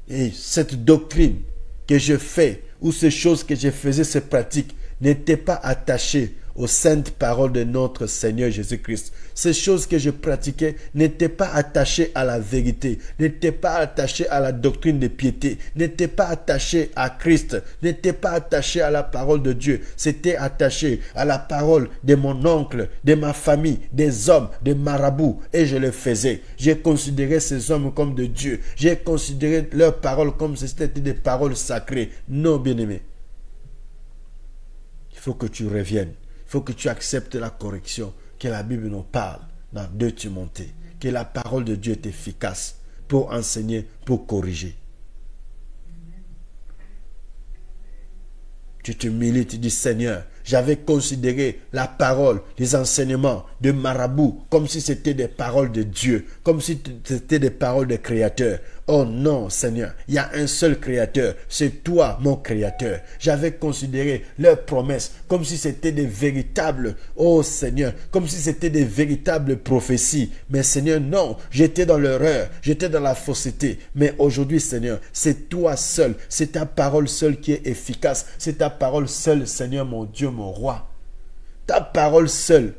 Et cette doctrine que je fais, ou ces choses que je faisais, ces pratiques, n'étaient pas attachées aux saintes paroles de notre Seigneur Jésus-Christ. Ces choses que je pratiquais n'étaient pas attachées à la vérité, n'étaient pas attachées à la doctrine de piété, n'étaient pas attachées à Christ, n'étaient pas attachées à la parole de Dieu. C'était attaché à la parole de mon oncle, de ma famille, des hommes, des marabouts, et je le faisais. J'ai considéré ces hommes comme de Dieu. J'ai considéré leurs paroles comme si c'était des paroles sacrées. Non, bien-aimé. Il faut que tu reviennes. Il faut que tu acceptes la correction que la Bible nous parle dans 2 Timothée. Que la parole de Dieu est efficace pour enseigner, pour corriger. Tu t'humilies, tu dis Seigneur, j'avais considéré la parole, les enseignements de marabout comme si c'était des paroles de Dieu, comme si c'était des paroles de Créateur. Oh non, Seigneur, il y a un seul Créateur, c'est toi, mon Créateur. J'avais considéré leurs promesses comme si c'était des véritables, oh Seigneur, comme si c'était des véritables prophéties. Mais Seigneur, non, j'étais dans l'erreur, j'étais dans la fausseté. Mais aujourd'hui, Seigneur, c'est toi seul, c'est ta parole seule qui est efficace, c'est ta parole seule, Seigneur, mon Dieu, mon roi. Ta parole seule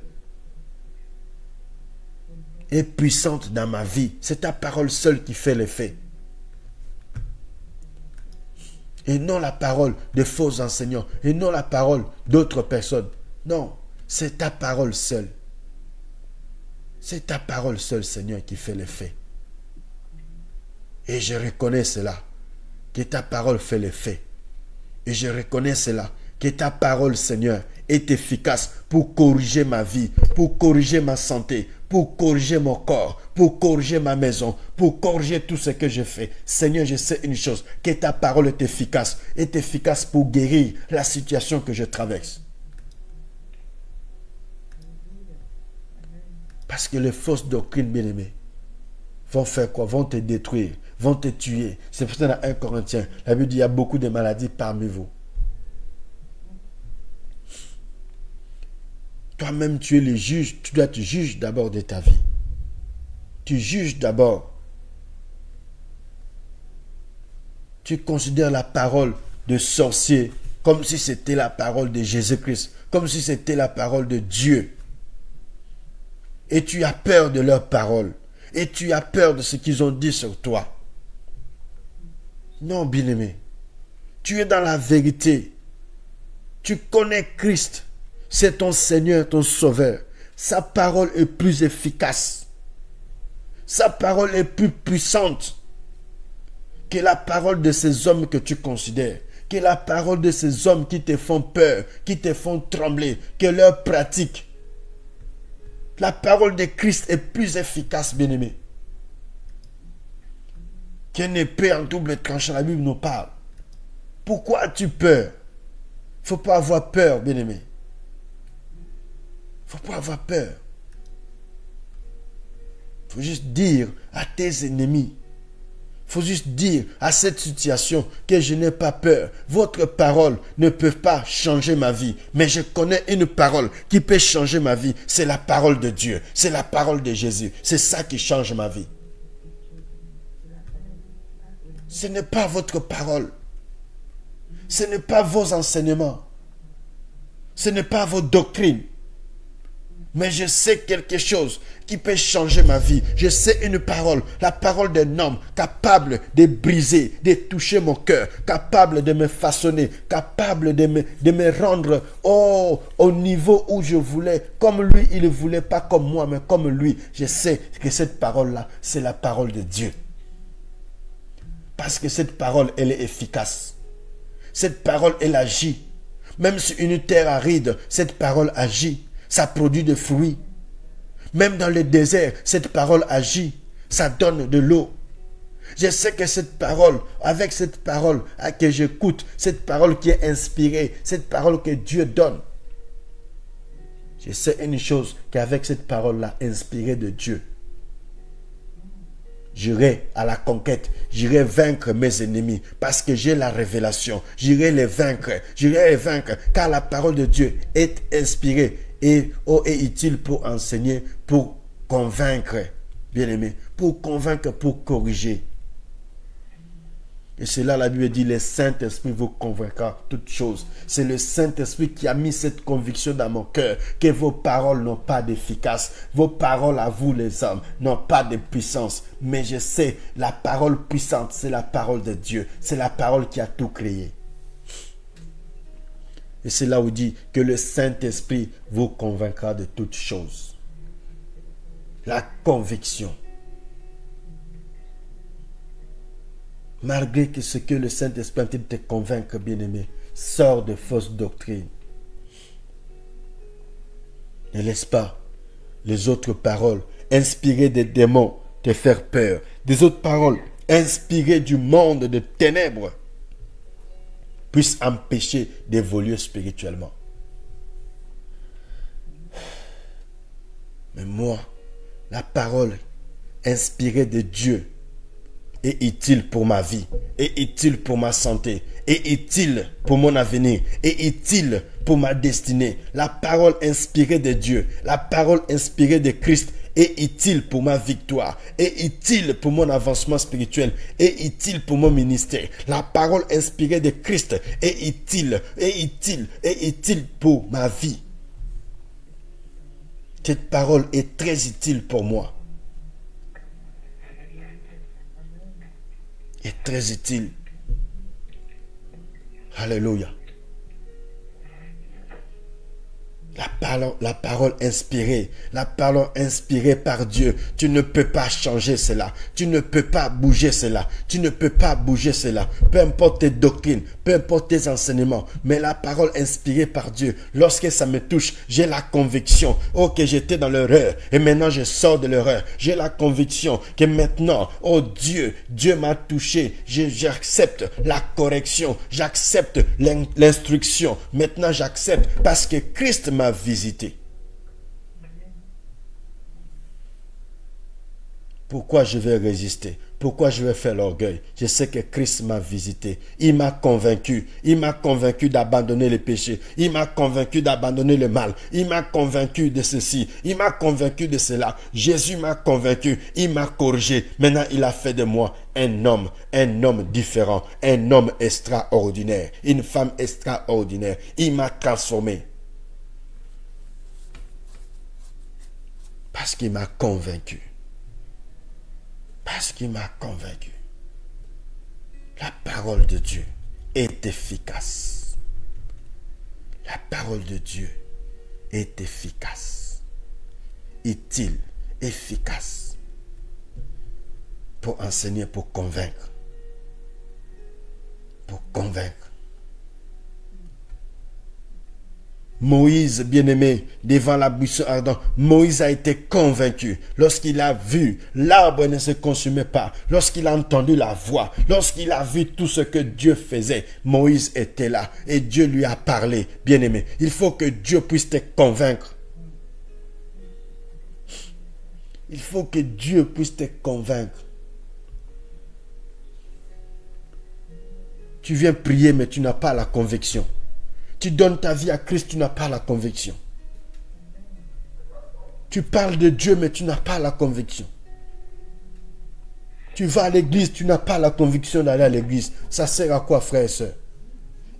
est puissante dans ma vie. C'est ta parole seule qui fait l'effet. Et non la parole de faux enseignants. Et non la parole d'autres personnes. Non, c'est ta parole seule. C'est ta parole seule, Seigneur, qui fait l'effet. Et je reconnais cela, que ta parole fait l'effet. Et je reconnais cela, que ta parole, Seigneur, est efficace pour corriger ma vie, pour corriger ma santé, pour corriger mon corps, pour corriger ma maison, pour corriger tout ce que je fais. Seigneur, je sais une chose, que ta parole est efficace pour guérir la situation que je traverse. Parce que les fausses doctrines, bien-aimées, vont faire quoi? Vont te détruire, vont te tuer. C'est pour ça dans 1 Corinthiens, la Bible dit, il y a beaucoup de maladies parmi vous. Toi-même, tu es le juge, tu dois te juger d'abord de ta vie. Tu juges d'abord. Tu considères la parole de sorcier comme si c'était la parole de Jésus-Christ, comme si c'était la parole de Dieu. Et tu as peur de leurs paroles. Et tu as peur de ce qu'ils ont dit sur toi. Non, bien-aimé. Tu es dans la vérité. Tu connais Christ. C'est ton Seigneur, ton Sauveur. Sa parole est plus efficace. Sa parole est plus puissante que la parole de ces hommes que tu considères. Que la parole de ces hommes qui te font peur, qui te font trembler, que leurs pratiques. La parole de Christ est plus efficace, bien-aimé. Qu'une épée en double tranchant, la Bible nous parle. Pourquoi as-tu peur? Il ne faut pas avoir peur, bien-aimé. Il ne faut pas avoir peur. Il faut juste dire à tes ennemis. Il faut juste dire à cette situation que je n'ai pas peur. Votre parole ne peut pas changer ma vie. Mais je connais une parole qui peut changer ma vie. C'est la parole de Dieu. C'est la parole de Jésus. C'est ça qui change ma vie. Ce n'est pas votre parole. Ce n'est pas vos enseignements. Ce n'est pas vos doctrines. Mais je sais quelque chose qui peut changer ma vie. Je sais une parole, la parole d'un homme capable de briser, de toucher mon cœur, capable de me façonner, capable de me rendre au niveau où je voulais, comme lui, il ne voulait pas comme moi, mais comme lui. Je sais que cette parole-là, c'est la parole de Dieu. Parce que cette parole, elle est efficace. Cette parole, elle agit. Même sur une terre aride, cette parole agit. Ça produit des fruits. Même dans le désert, cette parole agit. Ça donne de l'eau. Je sais que cette parole, avec cette parole que j'écoute, cette parole qui est inspirée, cette parole que Dieu donne, je sais une chose, qu'avec cette parole-là, inspirée de Dieu, j'irai à la conquête, j'irai vaincre mes ennemis parce que j'ai la révélation. J'irai les vaincre, car la parole de Dieu est inspirée et est utile pour enseigner, pour convaincre, bien-aimé, pour convaincre, pour corriger. Et c'est là la Bible dit, le Saint-Esprit vous convaincra toutes choses. C'est le Saint-Esprit qui a mis cette conviction dans mon cœur, que vos paroles n'ont pas d'efficace. Vos paroles à vous les hommes n'ont pas de puissance. Mais je sais, la parole puissante, c'est la parole de Dieu. C'est la parole qui a tout créé. Et c'est là où il dit que le Saint-Esprit vous convaincra de toutes choses. La conviction. Malgré que ce que le Saint-Esprit te convaincre, bien-aimé, sort de fausses doctrines. Ne laisse pas les autres paroles inspirées des démons te faire peur. Des autres paroles inspirées du monde de ténèbres puissent empêcher d'évoluer spirituellement. Mais moi, la parole inspirée de Dieu est utile pour ma vie, est utile pour ma santé, est utile pour mon avenir, est utile pour ma destinée. La parole inspirée de Dieu, la parole inspirée de Christ est utile pour ma victoire, est utile pour mon avancement spirituel, est utile pour mon ministère. La parole inspirée de Christ est utile pour ma vie. Cette parole est très utile pour moi. est très utile. Alléluia. La parole inspirée par Dieu, tu ne peux pas changer cela, tu ne peux pas bouger cela, tu ne peux pas bouger cela, peu importe tes doctrines, peu importe tes enseignements, mais la parole inspirée par Dieu, lorsque ça me touche, j'ai la conviction, oh que j'étais dans l'erreur et maintenant je sors de l'erreur, j'ai la conviction que maintenant, oh Dieu m'a touché, j'accepte la correction, j'accepte l'instruction, maintenant j'accepte parce que Christ m'a visité. Pourquoi je vais résister? Pourquoi je vais faire l'orgueil? Je sais que Christ m'a visité. Il m'a convaincu. Il m'a convaincu d'abandonner le péché. Il m'a convaincu d'abandonner le mal. Il m'a convaincu de ceci. Il m'a convaincu de cela. Jésus m'a convaincu. Il m'a corrigé. Maintenant, il a fait de moi un homme différent, un homme extraordinaire, une femme extraordinaire. Il m'a transformé. Parce qu'il m'a convaincu. Parce qu'il m'a convaincu. La parole de Dieu est efficace. La parole de Dieu est efficace. Utile, efficace. Pour enseigner, pour convaincre. Pour convaincre. Moïse, bien-aimé, devant la buisson ardente, Moïse a été convaincu. Lorsqu'il a vu, l'arbre ne se consumait pas. Lorsqu'il a entendu la voix, lorsqu'il a vu tout ce que Dieu faisait, Moïse était là et Dieu lui a parlé. Bien-aimé, il faut que Dieu puisse te convaincre. Il faut que Dieu puisse te convaincre. Tu viens prier, mais tu n'as pas la conviction. Tu donnes ta vie à Christ, tu n'as pas la conviction. Tu parles de Dieu, mais tu n'as pas la conviction. Tu vas à l'église, tu n'as pas la conviction d'aller à l'église. Ça sert à quoi, frère et soeur?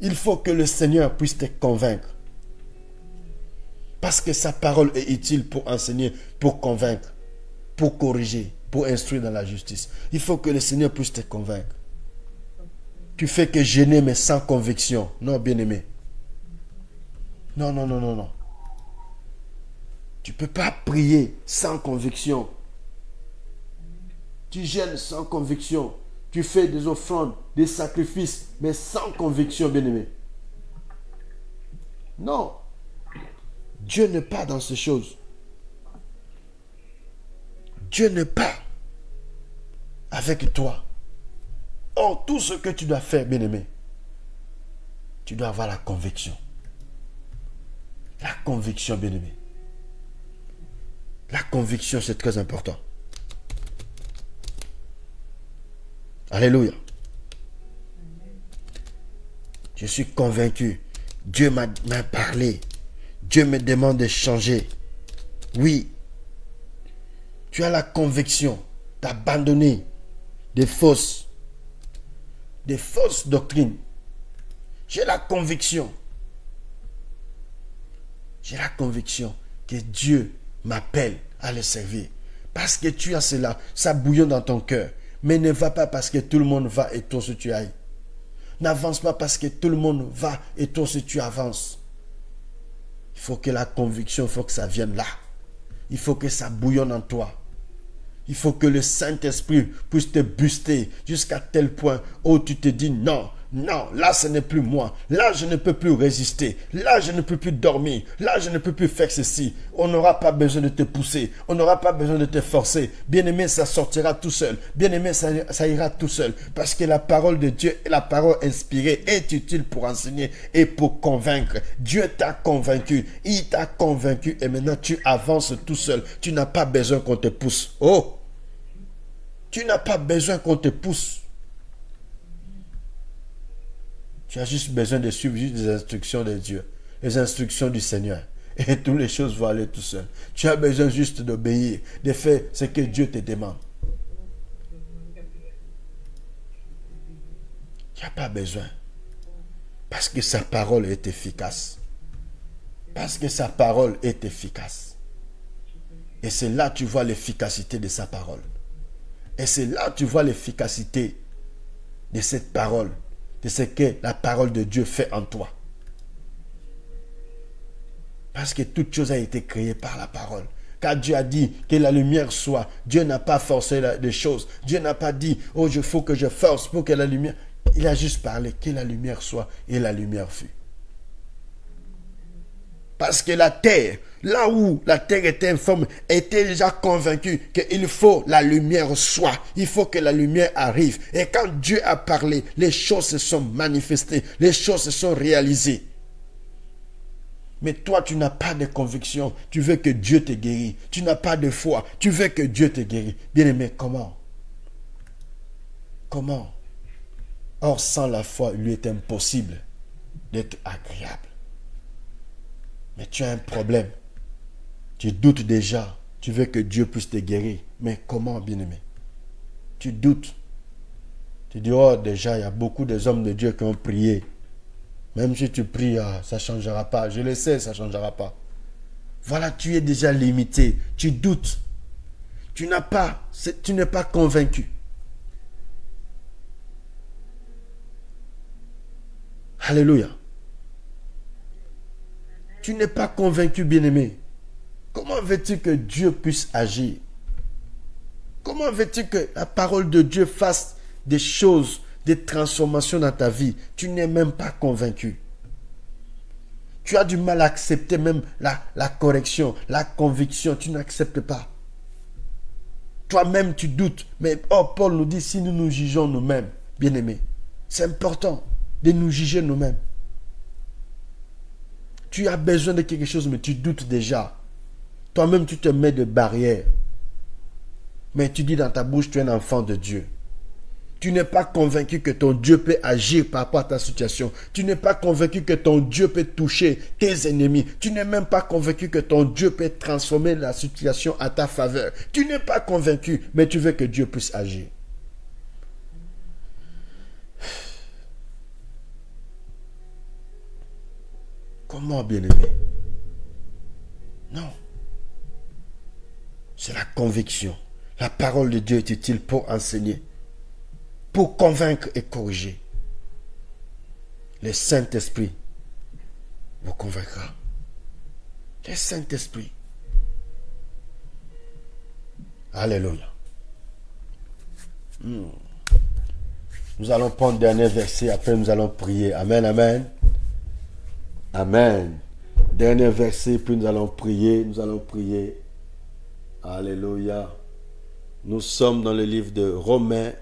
Il faut que le Seigneur puisse te convaincre. Parce que sa parole est utile pour enseigner, pour convaincre, pour corriger, pour instruire dans la justice. Il faut que le Seigneur puisse te convaincre. Tu fais que gêner, mais sans conviction. Non, bien-aimé. Non, non, non, non, non. Tu ne peux pas prier sans conviction. Tu gênes sans conviction. Tu fais des offrandes, des sacrifices, mais sans conviction, bien-aimé. Non. Dieu n'est pas dans ces choses. Dieu n'est pas avec toi. Or, tout ce que tu dois faire, bien-aimé, tu dois avoir la conviction. La conviction, bien-aimé. La conviction, c'est très important. Alléluia. Je suis convaincu. Dieu m'a parlé. Dieu me demande de changer. Oui. Tu as la conviction d'abandonner des fausses doctrines. J'ai la conviction. J'ai la conviction que Dieu m'appelle à le servir. Parce que tu as cela, ça bouillonne dans ton cœur. Mais ne va pas parce que tout le monde va et toi aussi tu ailles. N'avance pas parce que tout le monde va et toi aussi tu avances. Il faut que la conviction, il faut que ça vienne là. Il faut que ça bouillonne en toi. Il faut que le Saint-Esprit puisse te booster jusqu'à tel point où tu te dis non. Non, là ce n'est plus moi. Là je ne peux plus résister. Là je ne peux plus dormir. Là je ne peux plus faire ceci. On n'aura pas besoin de te pousser. On n'aura pas besoin de te forcer. Bien-aimé, ça sortira tout seul. Bien-aimé, ça ira tout seul. Parce que la parole de Dieu, la parole inspirée est utile pour enseigner et pour convaincre. Dieu t'a convaincu. Il t'a convaincu et maintenant tu avances tout seul. Tu n'as pas besoin qu'on te pousse. Oh! Tu n'as pas besoin qu'on te pousse. Tu as juste besoin de suivre juste les instructions de Dieu, les instructions du Seigneur. Et toutes les choses vont aller tout seul. Tu as besoin juste d'obéir, de faire ce que Dieu te demande. Tu n'as pas besoin. Parce que sa parole est efficace. Parce que sa parole est efficace. Et c'est là que tu vois l'efficacité de sa parole. Et c'est là que tu vois l'efficacité de cette parole, de ce que la parole de Dieu fait en toi. Parce que toute chose a été créée par la parole. Car Dieu a dit que la lumière soit. Dieu n'a pas forcé les choses. Dieu n'a pas dit, oh, il faut que je force pour que la lumière... Il a juste parlé que la lumière soit et la lumière fut. Parce que la terre, là où la terre était informe, était déjà convaincue qu'il faut la lumière soit. Il faut que la lumière arrive. Et quand Dieu a parlé, les choses se sont manifestées. Les choses se sont réalisées. Mais toi, tu n'as pas de conviction. Tu veux que Dieu te guérisse. Tu n'as pas de foi. Tu veux que Dieu te guérisse. Bien-aimé, comment? Comment? Or, sans la foi, il lui est impossible d'être agréable. Mais tu as un problème. Tu doutes déjà. Tu veux que Dieu puisse te guérir. Mais comment, bien-aimé? Tu doutes. Tu dis, oh, déjà, il y a beaucoup d'hommes de Dieu qui ont prié. Même si tu pries, ça ne changera pas. Je le sais, ça ne changera pas. Voilà, tu es déjà limité. Tu doutes. Tu n'es pas convaincu. Alléluia. Tu n'es pas convaincu, bien-aimé. Comment veux-tu que Dieu puisse agir? Comment veux-tu que la parole de Dieu fasse des choses, des transformations dans ta vie? Tu n'es même pas convaincu. Tu as du mal à accepter même la correction, la conviction. Tu n'acceptes pas. Toi-même, tu doutes. Mais oh, Paul nous dit, si nous nous jugeons nous-mêmes, bien-aimés, c'est important de nous juger nous-mêmes. Tu as besoin de quelque chose, mais tu doutes déjà. Toi-même, tu te mets de barrières. Mais tu dis dans ta bouche, tu es un enfant de Dieu. Tu n'es pas convaincu que ton Dieu peut agir par rapport à ta situation. Tu n'es pas convaincu que ton Dieu peut toucher tes ennemis. Tu n'es même pas convaincu que ton Dieu peut transformer la situation à ta faveur. Tu n'es pas convaincu, mais tu veux que Dieu puisse agir. Comment, bien-aimé? Non. C'est la conviction. La parole de Dieu est utile pour enseigner, pour convaincre et corriger. Le Saint-Esprit vous convaincra. Le Saint-Esprit. Alléluia. Nous allons prendre le dernier verset, après nous allons prier. Amen, amen. Amen. Dernier verset, puis nous allons prier. Nous allons prier. Alléluia. Nous sommes dans le livre de Romains.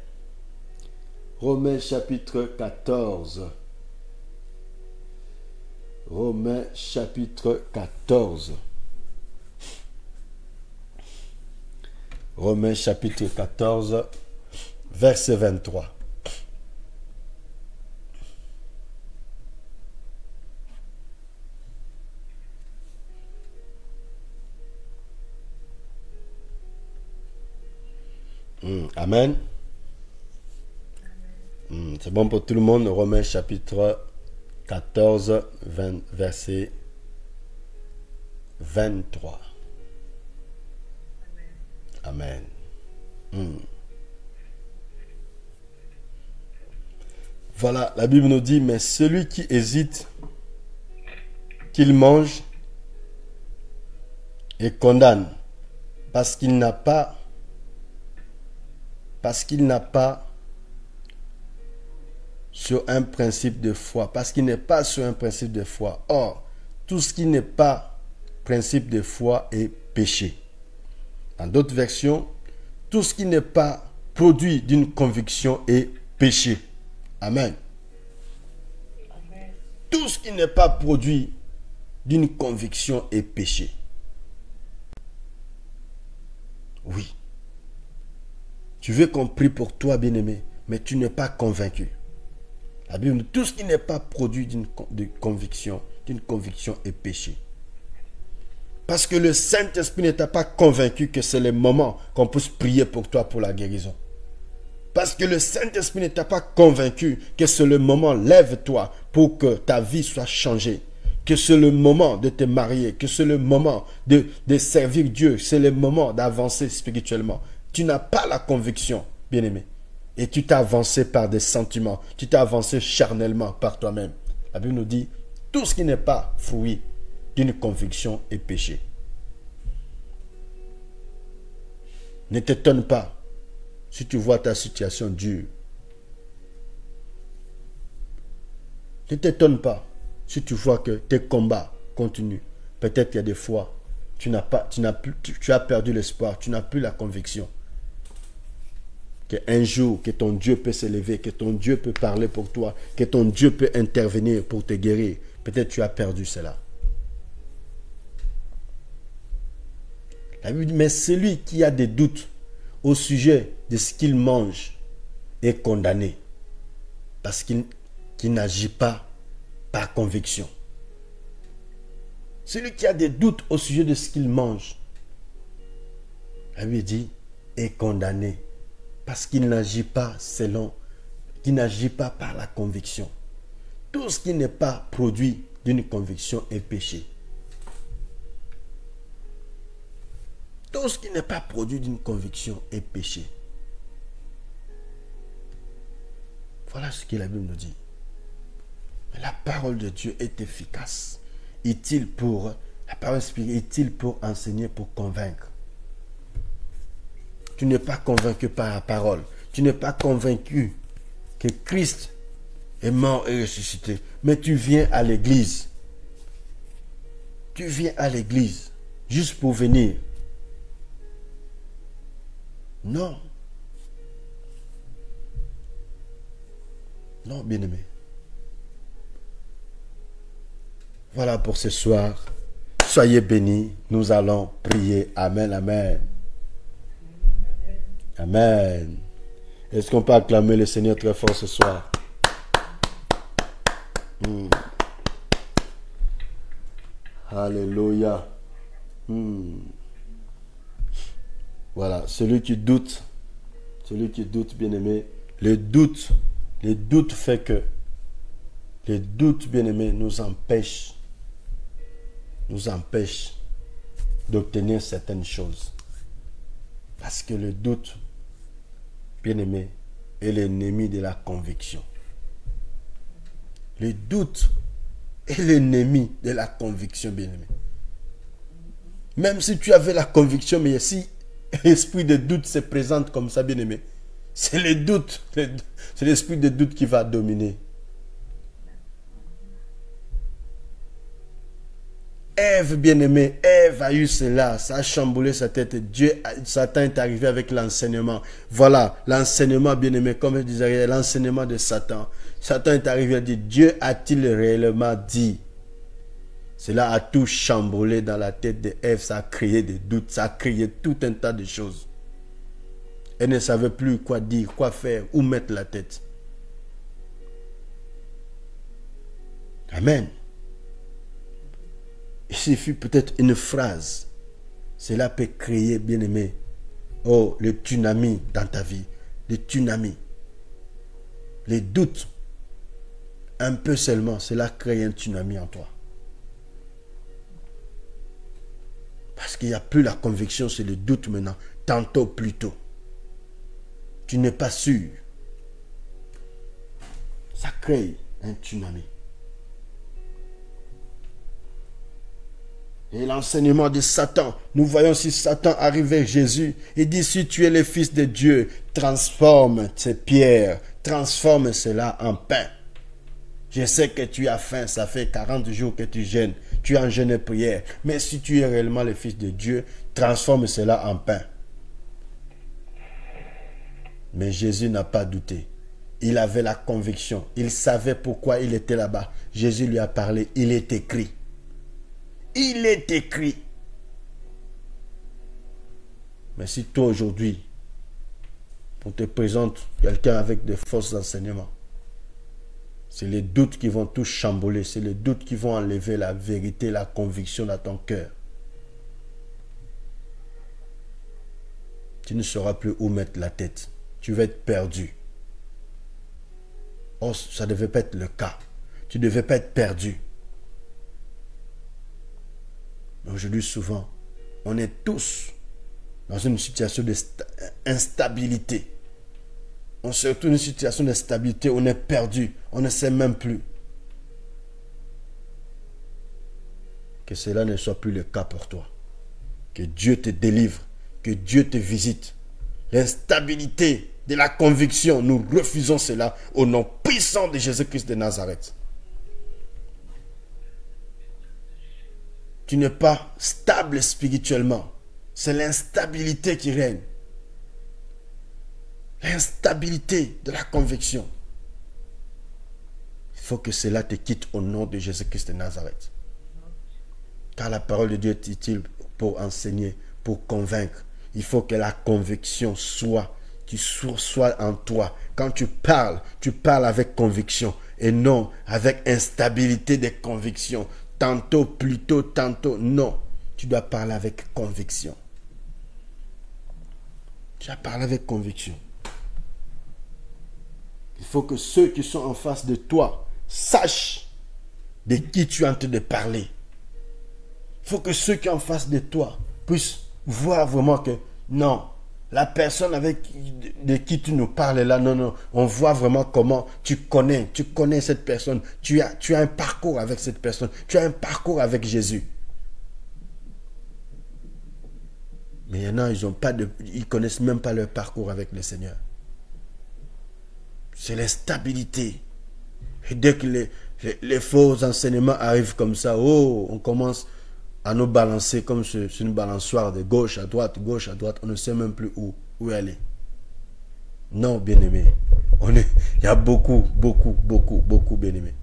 Romains chapitre 14. Romains chapitre 14. Romains chapitre 14, verset 23. Amen. C'est bon pour tout le monde. Romains chapitre 14, verset 23. Amen. Voilà, la Bible nous dit, mais celui qui hésite, qu'il mange et condamne, parce qu'il n'a pas sur un principe de foi, parce qu'il n'est pas sur un principe de foi. Or, tout ce qui n'est pas principe de foi est péché. Dans d'autres versions, tout ce qui n'est pas produit d'une conviction est péché. Amen. Amen. Tout ce qui n'est pas produit d'une conviction est péché. Oui. Tu veux qu'on prie pour toi, bien-aimé, mais tu n'es pas convaincu. La Bible dit, tout ce qui n'est pas produit d'une conviction est péché. Parce que le Saint-Esprit ne t'a pas convaincu que c'est le moment qu'on puisse prier pour toi pour la guérison. Parce que le Saint-Esprit ne t'a pas convaincu que c'est le moment, lève-toi pour que ta vie soit changée. Que c'est le moment de te marier, que c'est le moment de servir Dieu, c'est le moment d'avancer spirituellement. Tu n'as pas la conviction, bien-aimé. Et tu t'es avancé par des sentiments. Tu t'es avancé charnellement par toi-même. La Bible nous dit, tout ce qui n'est pas fruit d'une conviction est péché. Ne t'étonne pas si tu vois ta situation dure. Ne t'étonne pas si tu vois que tes combats continuent. Peut-être qu'il y a des fois, tu as perdu l'espoir, tu n'as plus la conviction qu'un jour, que ton Dieu peut s'élever, que ton Dieu peut parler pour toi, que ton Dieu peut intervenir pour te guérir. Peut-être tu as perdu cela. La Bible dit, mais celui qui a des doutes au sujet de ce qu'il mange est condamné parce qu'il n'agit pas par conviction. Celui qui a des doutes au sujet de ce qu'il mange, la Bible dit, est condamné parce qu'il n'agit pas qu'il n'agit pas par la conviction. Tout ce qui n'est pas produit d'une conviction est péché. Tout ce qui n'est pas produit d'une conviction est péché. Voilà ce que la Bible nous dit. Mais la parole de Dieu est efficace. La parole spirituelle est utile pour enseigner, pour convaincre. Tu n'es pas convaincu par la parole. Tu n'es pas convaincu que Christ est mort et ressuscité. Mais tu viens à l'église. Tu viens à l'église juste pour venir. Non. Non, bien-aimé. Voilà pour ce soir. Soyez bénis. Nous allons prier. Amen, amen. Amen. Est-ce qu'on peut acclamer le Seigneur très fort ce soir? Alléluia. Voilà, celui qui doute, bien-aimé, le doute fait que, le doute, bien-aimé, nous empêche d'obtenir certaines choses. Parce que le doute, bien-aimé, est l'ennemi de la conviction. Le doute est l'ennemi de la conviction, bien-aimé. Même si tu avais la conviction, mais si l'esprit de doute se présente comme ça, bien-aimé, c'est le doute, c'est l'esprit de doute qui va dominer. Ève, bien-aimée, Ève a eu cela, ça a chamboulé sa tête. Satan est arrivé avec l'enseignement. Voilà, l'enseignement, bien-aimé, comme je disais, l'enseignement de Satan. Satan est arrivé et dit, Dieu a-t-il réellement dit? Cela a tout chamboulé dans la tête de Ève, ça a créé des doutes, ça a créé tout un tas de choses. Elle ne savait plus quoi dire, quoi faire, où mettre la tête. Amen. Il suffit peut-être une phrase. Cela peut créer, bien-aimé, le tsunami dans ta vie. Le tsunami. Les doutes. Un peu seulement, cela crée un tsunami en toi. Parce qu'il n'y a plus la conviction, c'est le doute maintenant. Tantôt, plus tôt. Tu n'es pas sûr. Ça crée un tsunami. Et l'enseignement de Satan, nous voyons si Satan arrivait Jésus, il dit si tu es le Fils de Dieu, transforme ces pierres, transforme cela en pain. Je sais que tu as faim, ça fait 40 jours que tu jeûnes, tu es en jeûne et prière, mais si tu es réellement le Fils de Dieu, transforme cela en pain. Mais Jésus n'a pas douté, il avait la conviction, il savait pourquoi il était là-bas. Jésus lui a parlé, il est écrit. Il est écrit. Mais si toi aujourd'hui, on te présente quelqu'un avec des fausses enseignements, c'est les doutes qui vont tout chambouler, c'est les doutes qui vont enlever la vérité, la conviction dans ton cœur. Tu ne sauras plus où mettre la tête. Tu vas être perdu. Oh, ça ne devait pas être le cas. Tu ne devais pas être perdu. Aujourd'hui, souvent, on est tous dans une situation d'instabilité. On se retrouve dans une situation d'instabilité, on est perdu, on ne sait même plus. Que cela ne soit plus le cas pour toi. Que Dieu te délivre, que Dieu te visite. L'instabilité de la conviction, nous refusons cela au nom puissant de Jésus-Christ de Nazareth. Tu n'es pas stable spirituellement. C'est l'instabilité qui règne. L'instabilité de la conviction. Il faut que cela te quitte au nom de Jésus-Christ de Nazareth. Car la parole de Dieu est utile pour enseigner, pour convaincre. Il faut que la conviction soit en toi. Quand tu parles avec conviction et non avec instabilité de conviction. Tantôt, plutôt, tantôt, non. Tu dois parler avec conviction. Tu dois parler avec conviction. Il faut que ceux qui sont en face de toi sachent de qui tu es en train de parler. Il faut que ceux qui sont en face de toi puissent voir vraiment que non, la personne de qui tu nous parles là, non, on voit vraiment comment tu connais cette personne, tu as un parcours avec cette personne, tu as un parcours avec Jésus. Mais il y en a, ils connaissent même pas leur parcours avec le Seigneur. C'est l'instabilité. Et dès que les faux enseignements arrivent comme ça, on commence à nous balancer comme sur une balançoire de gauche à droite, on ne sait même plus où aller. Non, bien-aimé. Il y a beaucoup, bien-aimé.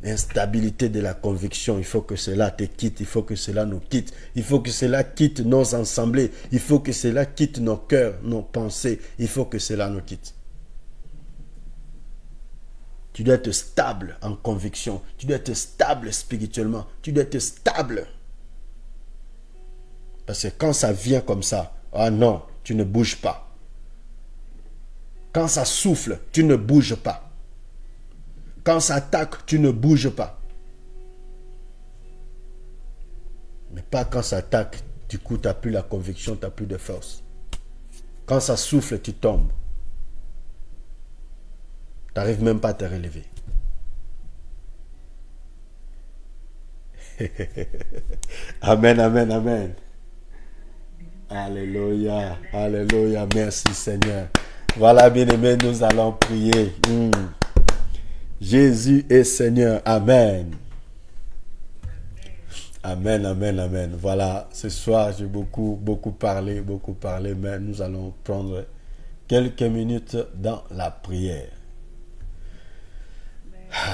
L'instabilité de la conviction, il faut que cela te quitte, il faut que cela nous quitte, il faut que cela quitte nos assemblées, il faut que cela quitte nos cœurs, nos pensées, il faut que cela nous quitte. Tu dois être stable en conviction. Tu dois être stable spirituellement. Tu dois être stable. Parce que quand ça vient comme ça, ah non, tu ne bouges pas. Quand ça souffle, tu ne bouges pas. Quand ça attaque, tu ne bouges pas. Mais pas quand ça attaque, du coup, tu n'as plus la conviction, tu n'as plus de force. Quand ça souffle, tu tombes. Tu n'arrives même pas à te relever. Amen, amen, amen. Alléluia, alléluia. Merci Seigneur. Voilà, bien-aimés, nous allons prier. Jésus est Seigneur. Amen. Amen, amen, amen. Voilà, ce soir, j'ai beaucoup parlé, mais nous allons prendre quelques minutes dans la prière.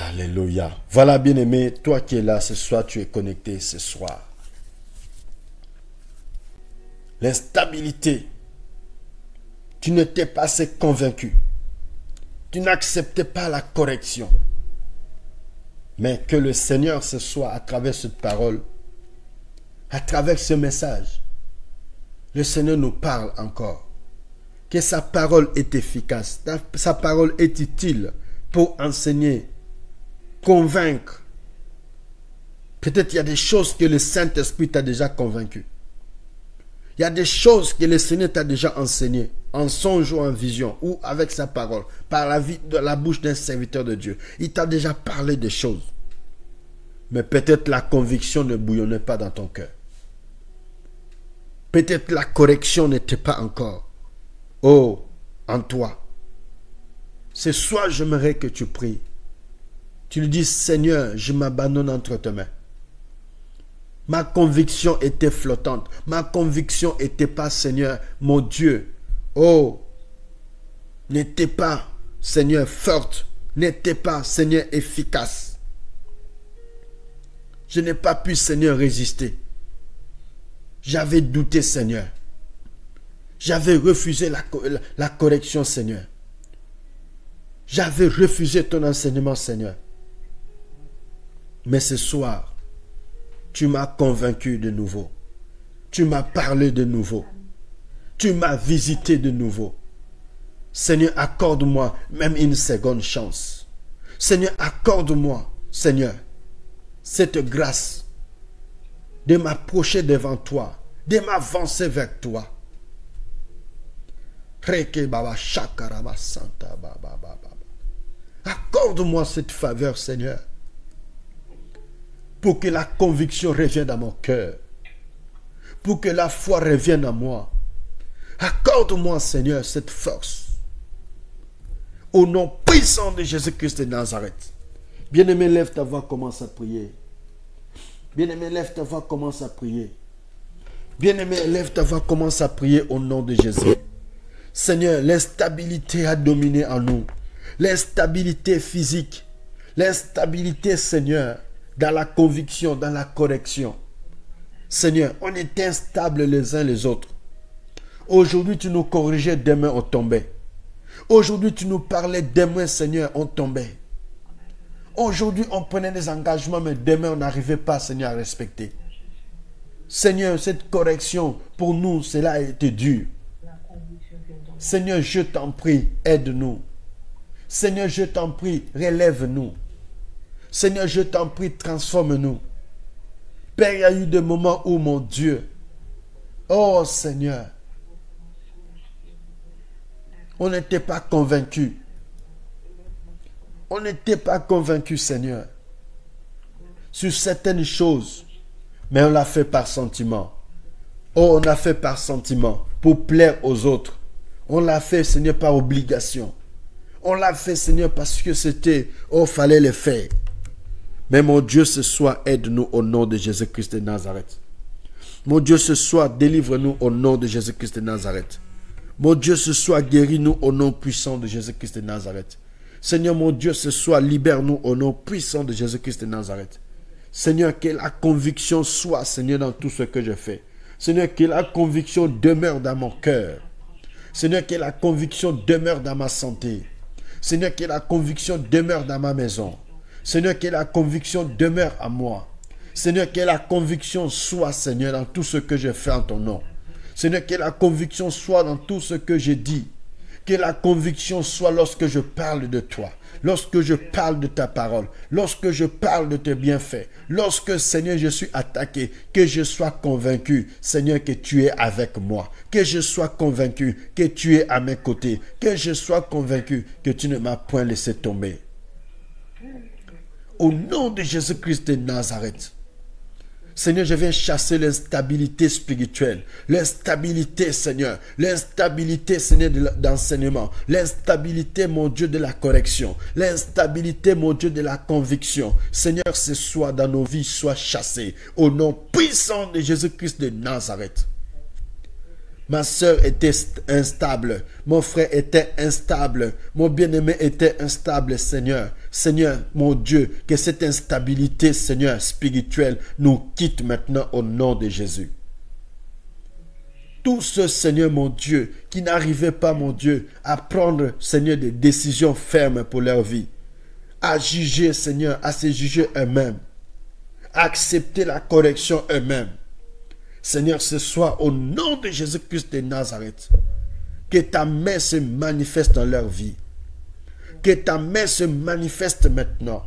Alléluia. Voilà, bien-aimé, toi qui es là ce soir, tu es connecté ce soir. L'instabilité, tu n'étais pas assez convaincu. Tu n'acceptais pas la correction. Mais que le Seigneur ce soir, à travers cette parole, à travers ce message, le Seigneur nous parle encore. Que sa parole est efficace, sa parole est utile pour enseigner, convaincre. Peut-être il y a des choses que le Saint-Esprit t'a déjà convaincu. Il y a des choses que le Seigneur t'a déjà enseignées, en songe ou en vision, ou avec sa parole, par la bouche d'un serviteur de Dieu. Il t'a déjà parlé des choses. Mais peut-être la conviction ne bouillonnait pas dans ton cœur. Peut-être la correction n'était pas encore, en toi. Ce soir, j'aimerais que tu pries. Tu lui dis, Seigneur, je m'abandonne entre tes mains. Ma conviction était flottante. Ma conviction n'était pas, Seigneur, mon Dieu. N'était pas, Seigneur, forte. N'était pas, Seigneur, efficace. Je n'ai pas pu, Seigneur, résister. J'avais douté, Seigneur. J'avais refusé la correction, Seigneur. J'avais refusé ton enseignement, Seigneur. Mais ce soir, tu m'as convaincu de nouveau. Tu m'as parlé de nouveau. Tu m'as visité de nouveau. Seigneur, accorde-moi même une seconde chance. Seigneur, accorde-moi, Seigneur, cette grâce de m'approcher devant toi, de m'avancer vers toi. Accorde-moi cette faveur, Seigneur, pour que la conviction revienne à mon cœur, pour que la foi revienne à moi. Accorde-moi, Seigneur, cette force. Au nom puissant de Jésus-Christ de Nazareth. Bien-aimé, lève ta voix, commence à prier. Bien-aimé, lève ta voix, commence à prier. Bien-aimé, lève ta voix, commence à prier au nom de Jésus. Seigneur, l'instabilité a dominé en nous. L'instabilité physique. L'instabilité, Seigneur, dans la conviction, dans la correction. Seigneur, on était instables les uns les autres. Aujourd'hui, tu nous corrigeais, demain on tombait. Aujourd'hui, tu nous parlais, demain, Seigneur, on tombait. Aujourd'hui, on prenait des engagements, mais demain, on n'arrivait pas, Seigneur, à respecter. Seigneur, cette correction, pour nous, cela a été dur. Seigneur, je t'en prie, aide-nous. Seigneur, je t'en prie, relève-nous. Seigneur, je t'en prie, transforme-nous. Père, il y a eu des moments où, mon Dieu, oh Seigneur, on n'était pas convaincus. On n'était pas convaincus, Seigneur, sur certaines choses, mais on l'a fait par sentiment. Oh, on l'a fait par sentiment, pour plaire aux autres. On l'a fait, Seigneur, par obligation. On l'a fait, Seigneur, parce que c'était, oh, fallait le faire. Mais mon Dieu, ce soir, aide-nous au nom de Jésus-Christ de Nazareth. Mon Dieu, ce soir, délivre-nous au nom de Jésus-Christ de Nazareth. Mon Dieu, ce soir, guéris-nous au nom puissant de Jésus-Christ de Nazareth. Seigneur, mon Dieu, ce soir, libère-nous au nom puissant de Jésus-Christ de Nazareth. Seigneur, que la conviction soit, Seigneur, dans tout ce que je fais. Seigneur, que la conviction demeure dans mon cœur. Seigneur, que la conviction demeure dans ma santé. Seigneur, que la conviction demeure dans ma maison. Seigneur, que la conviction demeure à moi. Seigneur, que la conviction soit, Seigneur, dans tout ce que je fais en ton nom. Seigneur, que la conviction soit dans tout ce que je dis. Que la conviction soit lorsque je parle de toi. Lorsque je parle de ta parole. Lorsque je parle de tes bienfaits. Lorsque, Seigneur, je suis attaqué. Que je sois convaincu, Seigneur, que tu es avec moi. Que je sois convaincu que tu es à mes côtés. Que je sois convaincu que tu ne m'as point laissé tomber. Au nom de Jésus-Christ de Nazareth. Seigneur, je viens chasser l'instabilité spirituelle. L'instabilité, Seigneur. L'instabilité, Seigneur, d'enseignement. L'instabilité, mon Dieu, de la correction. L'instabilité, mon Dieu, de la conviction. Seigneur, ce soir, dans nos vies, soit chassé. Au nom puissant de Jésus-Christ de Nazareth. Ma soeur était instable. Mon frère était instable. Mon bien-aimé était instable, Seigneur. Seigneur, mon Dieu, que cette instabilité, Seigneur, spirituelle, nous quitte maintenant au nom de Jésus. Tous ceux, Seigneur, mon Dieu, qui n'arrivaient pas, mon Dieu, à prendre, Seigneur, des décisions fermes pour leur vie, à juger, Seigneur, à se juger eux-mêmes, à accepter la correction eux-mêmes. Seigneur, ce soir, au nom de Jésus-Christ de Nazareth, que ta main se manifeste dans leur vie. Que ta main se manifeste maintenant.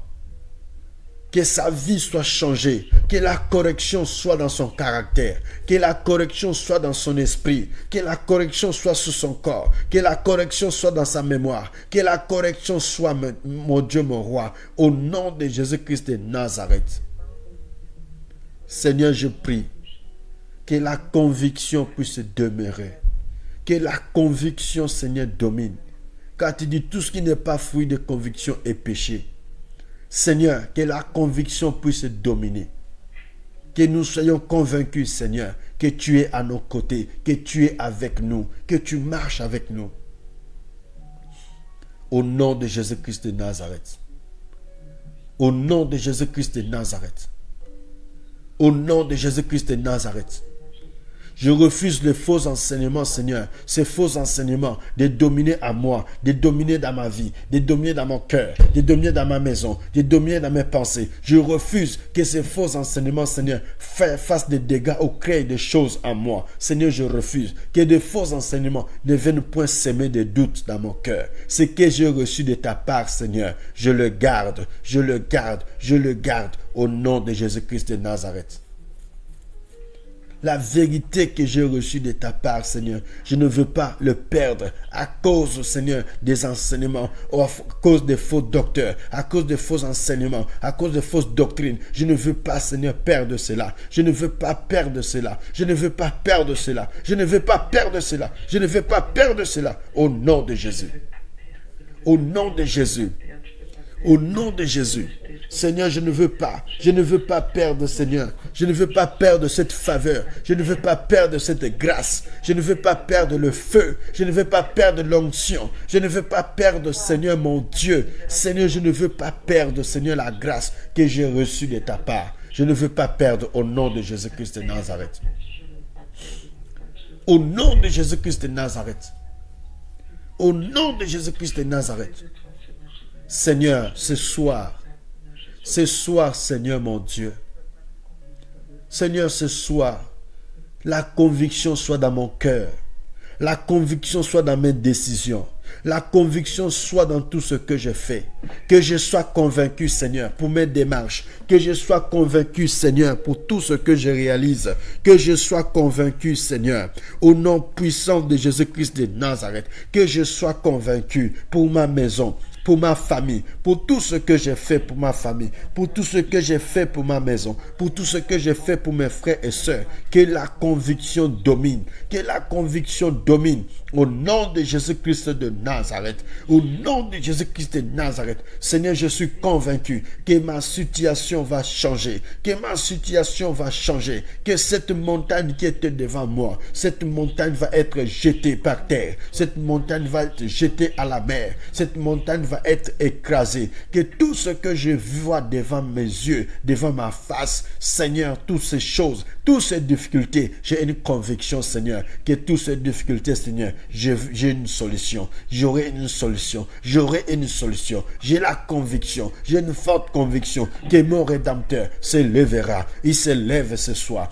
Que sa vie soit changée. Que la correction soit dans son caractère. Que la correction soit dans son esprit. Que la correction soit sous son corps. Que la correction soit dans sa mémoire. Que la correction soit, mon Dieu, mon roi, au nom de Jésus-Christ de Nazareth. Seigneur, je prie que la conviction puisse demeurer. Que la conviction, Seigneur, domine. Car tu dis tout ce qui n'est pas fruit de conviction est péché. Seigneur, que la conviction puisse dominer. Que nous soyons convaincus, Seigneur, que tu es à nos côtés, que tu es avec nous, que tu marches avec nous. Au nom de Jésus-Christ de Nazareth. Au nom de Jésus-Christ de Nazareth. Au nom de Jésus-Christ de Nazareth. Je refuse les faux enseignements, Seigneur. Ces faux enseignements de dominer à moi, de dominer dans ma vie, de dominer dans mon cœur, de dominer dans ma maison, de dominer dans mes pensées. Je refuse que ces faux enseignements, Seigneur, fassent des dégâts ou créent des choses en moi. Seigneur, je refuse que de faux enseignements ne viennent point s'aimer des doutes dans mon cœur. Ce que j'ai reçu de ta part, Seigneur, je le garde, je le garde, je le garde au nom de Jésus-Christ de Nazareth. La vérité que j'ai reçue de ta part, Seigneur, je ne veux pas le perdre à cause, Seigneur, des enseignements, ou à cause des faux docteurs, à cause des faux enseignements, à cause des fausses doctrines. Je ne veux pas, Seigneur, perdre cela. Je ne veux pas perdre cela. Je ne veux pas perdre cela. Je ne veux pas perdre cela. Je ne veux pas perdre cela. Au nom de Jésus. Au nom de Jésus. Au nom de Jésus. Seigneur, je ne veux pas perdre, Seigneur. Je ne veux pas perdre cette faveur. Je ne veux pas perdre cette grâce. Je ne veux pas perdre le feu. Je ne veux pas perdre l'onction. Je ne veux pas perdre, Seigneur, mon Dieu. Seigneur, je ne veux pas perdre, Seigneur, la grâce que j'ai reçue de ta part. Je ne veux pas perdre au nom de Jésus-Christ de Nazareth. Au nom de Jésus-Christ de Nazareth. Au nom de Jésus-Christ de Nazareth. Seigneur, ce soir, Seigneur mon Dieu, Seigneur, ce soir, la conviction soit dans mon cœur, la conviction soit dans mes décisions, la conviction soit dans tout ce que je fais, que je sois convaincu, Seigneur, pour mes démarches, que je sois convaincu, Seigneur, pour tout ce que je réalise, que je sois convaincu, Seigneur, au nom puissant de Jésus-Christ de Nazareth, que je sois convaincu pour ma maison, pour ma famille, pour tout ce que j'ai fait pour ma famille, pour tout ce que j'ai fait pour ma maison, pour tout ce que j'ai fait pour mes frères et sœurs, que la conviction domine, au nom de Jésus-Christ de Nazareth, au nom de Jésus-Christ de Nazareth. Seigneur, je suis convaincu que ma situation va changer, que cette montagne qui était devant moi, cette montagne va être jetée par terre, cette montagne va être jetée à la mer, cette montagne va être écrasé, que tout ce que je vois devant mes yeux, devant ma face, Seigneur, toutes ces choses, toutes ces difficultés, j'ai une conviction, Seigneur, que toutes ces difficultés, Seigneur, j'ai une solution, j'aurai une solution, j'ai la conviction, j'ai une forte conviction que mon Rédempteur se lèvera, il se lève ce soir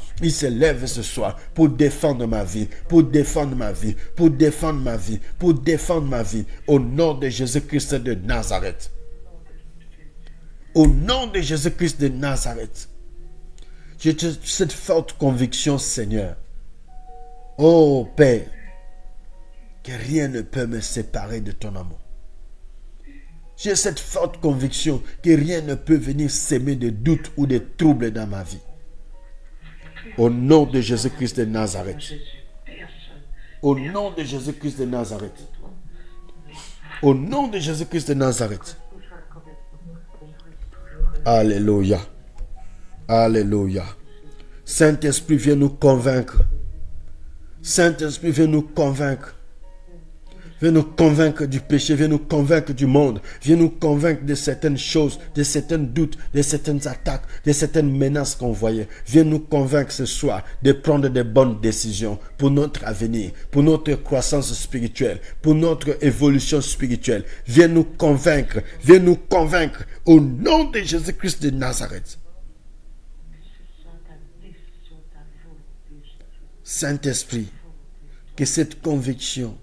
pour défendre ma vie, au nom de Jésus-Christ de Nazareth. Au nom de Jésus-Christ de Nazareth. J'ai cette forte conviction, Seigneur. Oh Père, que rien ne peut me séparer de ton amour. J'ai cette forte conviction que rien ne peut venir s'aimer de doutes ou de troubles dans ma vie. Au nom de Jésus-Christ de Nazareth. Au nom de Jésus-Christ de Nazareth. Au nom de Jésus-Christ de Nazareth. Alléluia. Alléluia. Saint-Esprit, viens nous convaincre. Saint-Esprit, viens nous convaincre. Viens nous convaincre du péché, viens nous convaincre du monde, viens nous convaincre de certaines choses, de certains doutes, de certaines attaques, de certaines menaces qu'on voyait. Viens nous convaincre ce soir de prendre de bonnes décisions pour notre avenir, pour notre croissance spirituelle, pour notre évolution spirituelle. Viens nous convaincre au nom de Jésus-Christ de Nazareth. Saint-Esprit, que cette conviction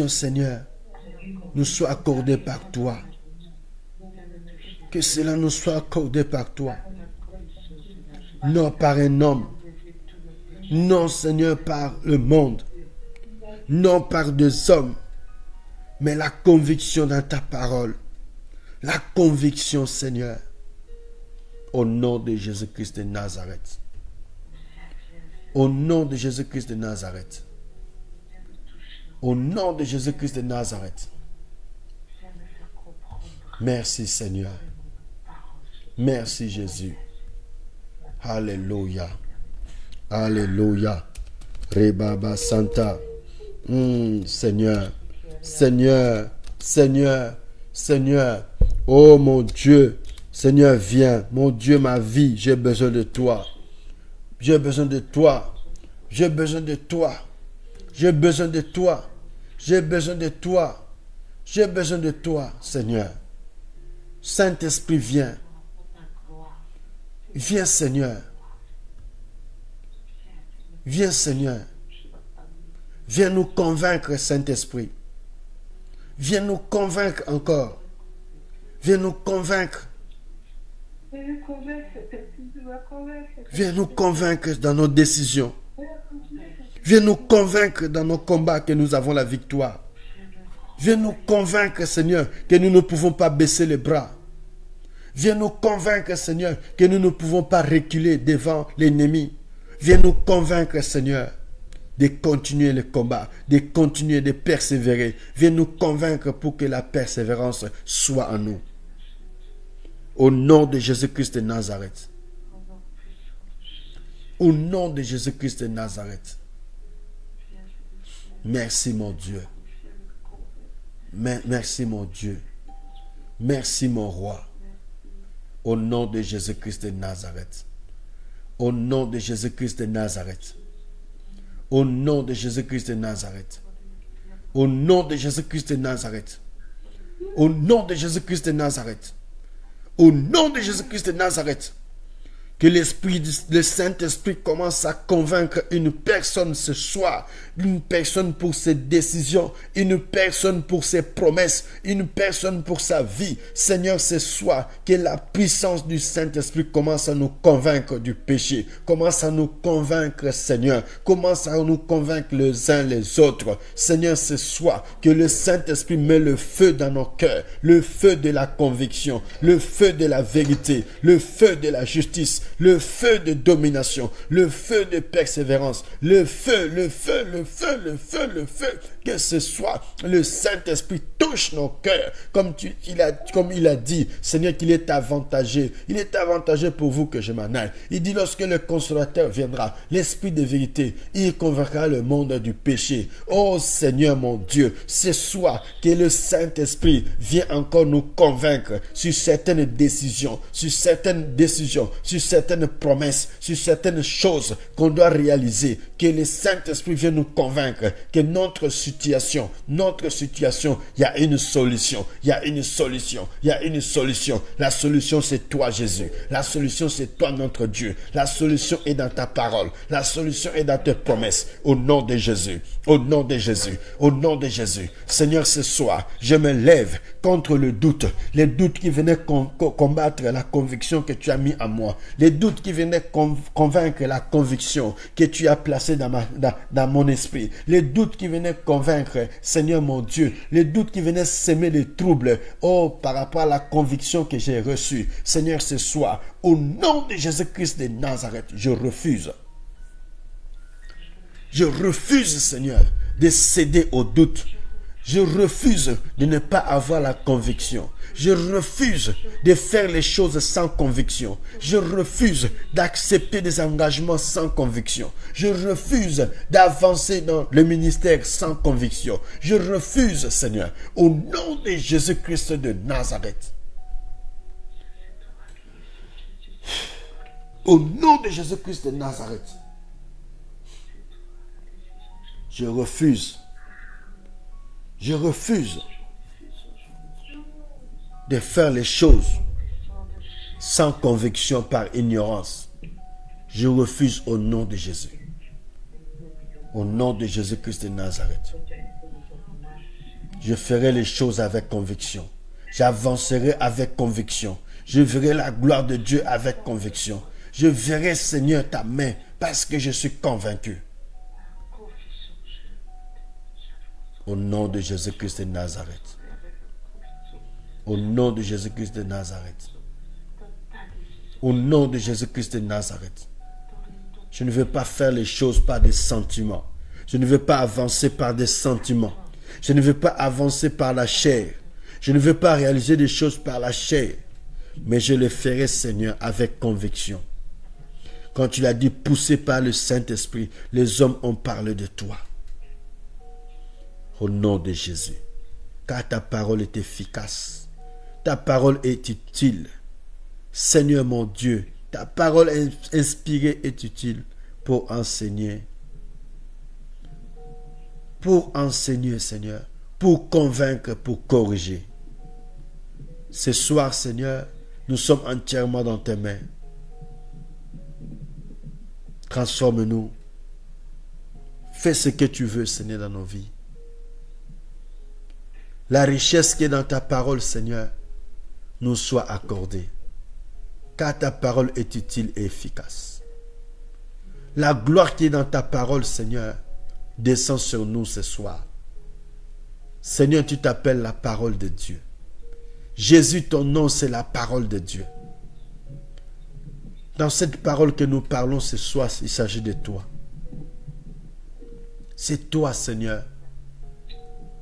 Seigneur, nous soit accordée par toi. Que cela nous soit accordé par toi. Non par un homme. Non, Seigneur, par le monde. Non par des hommes. Mais la conviction dans ta parole. La conviction, Seigneur. Au nom de Jésus-Christ de Nazareth. Au nom de Jésus-Christ de Nazareth. Au nom de Jésus-Christ de Nazareth. Merci Seigneur. Merci Jésus. Alléluia. Alléluia. Rebaba Santa. Seigneur. Seigneur. Seigneur. Seigneur. Oh mon Dieu. Seigneur, viens. Mon Dieu, ma vie, j'ai besoin de toi. J'ai besoin de toi. J'ai besoin de toi. J'ai besoin de toi. J'ai besoin de toi. J'ai besoin de toi, Seigneur. Saint-Esprit, viens. Viens, Seigneur. Viens, Seigneur. Viens nous convaincre, Saint-Esprit. Viens nous convaincre encore. Viens nous convaincre. Viens nous convaincre dans nos décisions. Viens nous convaincre dans nos combats que nous avons la victoire. Viens nous convaincre, Seigneur, que nous ne pouvons pas baisser les bras. Viens nous convaincre, Seigneur, que nous ne pouvons pas reculer devant l'ennemi. Viens nous convaincre, Seigneur, de continuer le combat, de continuer de persévérer. Viens nous convaincre pour que la persévérance soit en nous. Au nom de Jésus-Christ de Nazareth. Au nom de Jésus-Christ de Nazareth. Merci mon Dieu. Merci mon Dieu. Merci mon roi. Au nom de Jésus-Christ de Nazareth. Au nom de Jésus-Christ de Nazareth. Au nom de Jésus-Christ de Nazareth. Au nom de Jésus-Christ de Nazareth. Au nom de Jésus-Christ de Nazareth. Au nom de Jésus-Christ de Nazareth. Que l'Esprit, le Saint-Esprit commence à convaincre une personne ce soir, une personne pour ses décisions, une personne pour ses promesses, une personne pour sa vie. Seigneur, ce soir, que la puissance du Saint-Esprit commence à nous convaincre du péché, commence à nous convaincre, Seigneur, commence à nous convaincre les uns les autres. Seigneur, ce soir, que le Saint-Esprit met le feu dans nos cœurs, le feu de la conviction, le feu de la vérité, le feu de la justice, le feu de domination, le feu de persévérance, le feu, le feu, le feu, le feu, le feu. Que ce soit le Saint-Esprit touche nos cœurs, comme il a dit, Seigneur, qu'il est avantageux. Il est avantageux pour vous que je m'en aille. Il dit, lorsque le Consolateur viendra, l'Esprit de vérité, il convaincra le monde du péché. Oh Seigneur mon Dieu, ce soir, que le Saint-Esprit vienne encore nous convaincre sur certaines décisions, sur certaines promesses, sur certaines choses qu'on doit réaliser. Que le Saint-Esprit vienne nous convaincre que notre situation, il y a une solution, il y a une solution, il y a une solution. La solution, c'est toi, Jésus. La solution, c'est toi, notre Dieu. La solution est dans ta parole. La solution est dans tes promesses. Au nom de Jésus, au nom de Jésus, au nom de Jésus. Seigneur, ce soir, je me lève contre le doute, les doutes qui venaient combattre la conviction que tu as mis en moi, les doutes qui venaient convaincre la conviction que tu as placée dans mon esprit, les doutes qui venaient convaincre, Seigneur mon Dieu, les doutes qui venaient semer des troubles, oh, par rapport à la conviction que j'ai reçue. Seigneur, ce soir, au nom de Jésus-Christ de Nazareth, je refuse. Je refuse, Seigneur, de céder au doute. Je refuse de ne pas avoir la conviction. Je refuse de faire les choses sans conviction. Je refuse d'accepter des engagements sans conviction. Je refuse d'avancer dans le ministère sans conviction. Je refuse, Seigneur, au nom de Jésus-Christ de Nazareth. Au nom de Jésus-Christ de Nazareth. Je refuse. Je refuse de faire les choses sans conviction par ignorance. Je refuse au nom de Jésus. Au nom de Jésus-Christ de Nazareth. Je ferai les choses avec conviction. J'avancerai avec conviction. Je verrai la gloire de Dieu avec conviction. Je verrai, Seigneur, ta main parce que je suis convaincu. Au nom de Jésus-Christ de Nazareth. Au nom de Jésus-Christ de Nazareth. Au nom de Jésus-Christ de Nazareth. Je ne veux pas faire les choses par des sentiments. Je ne veux pas avancer par des sentiments. Je ne veux pas avancer par la chair. Je ne veux pas réaliser des choses par la chair. Mais je le ferai, Seigneur, avec conviction. Quand tu l'as dit, poussé par le Saint-Esprit, les hommes ont parlé de toi. Au nom de Jésus. Car ta parole est efficace. Ta parole est utile. Seigneur mon Dieu, ta parole inspirée est utile pour enseigner. Pour enseigner, Seigneur. Pour convaincre, pour corriger. Ce soir, Seigneur, nous sommes entièrement dans tes mains. Transforme-nous. Fais ce que tu veux, Seigneur, dans nos vies. La richesse qui est dans ta parole, Seigneur, nous soit accordée. car ta parole est utile et efficace. La gloire qui est dans ta parole, Seigneur, descend sur nous ce soir. Seigneur, tu t'appelles la parole de Dieu. Jésus, ton nom, c'est la parole de Dieu. Dans cette parole que nous parlons ce soir, il s'agit de toi. C'est toi, Seigneur,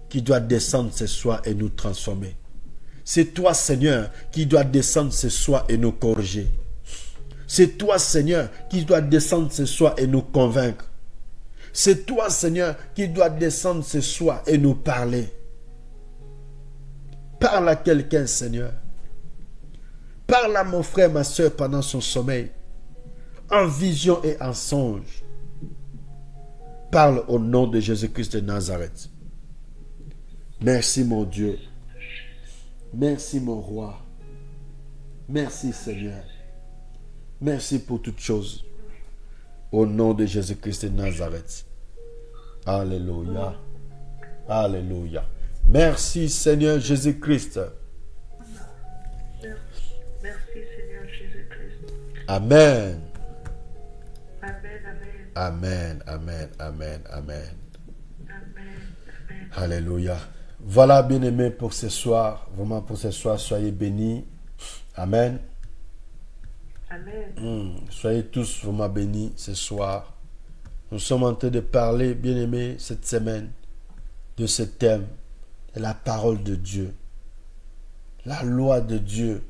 qui dois descendre ce soir et nous transformer. C'est toi, Seigneur, qui dois descendre ce soir et nous corriger. C'est toi, Seigneur, qui dois descendre ce soir et nous convaincre. C'est toi, Seigneur, qui dois descendre ce soir et nous parler. Parle à quelqu'un, Seigneur. Parle à mon frère, ma soeur pendant son sommeil, en vision et en songe. Parle au nom de Jésus-Christ de Nazareth. Merci, mon Dieu. Merci, mon roi. Merci, Seigneur. Merci pour toutes choses. Au nom de Jésus-Christ de Nazareth. Alléluia. Alléluia. Merci, Seigneur Jésus-Christ. Merci, Seigneur Jésus-Christ. Amen. Amen, amen. Amen, amen, amen, amen. Amen, amen. Alléluia. Voilà, bien-aimés, pour ce soir. Vraiment, pour ce soir, soyez bénis. Amen. Amen. Soyez tous vraiment bénis ce soir. Nous sommes en train de parler, bien-aimés, cette semaine, de ce thème, de la parole de Dieu. La loi de Dieu.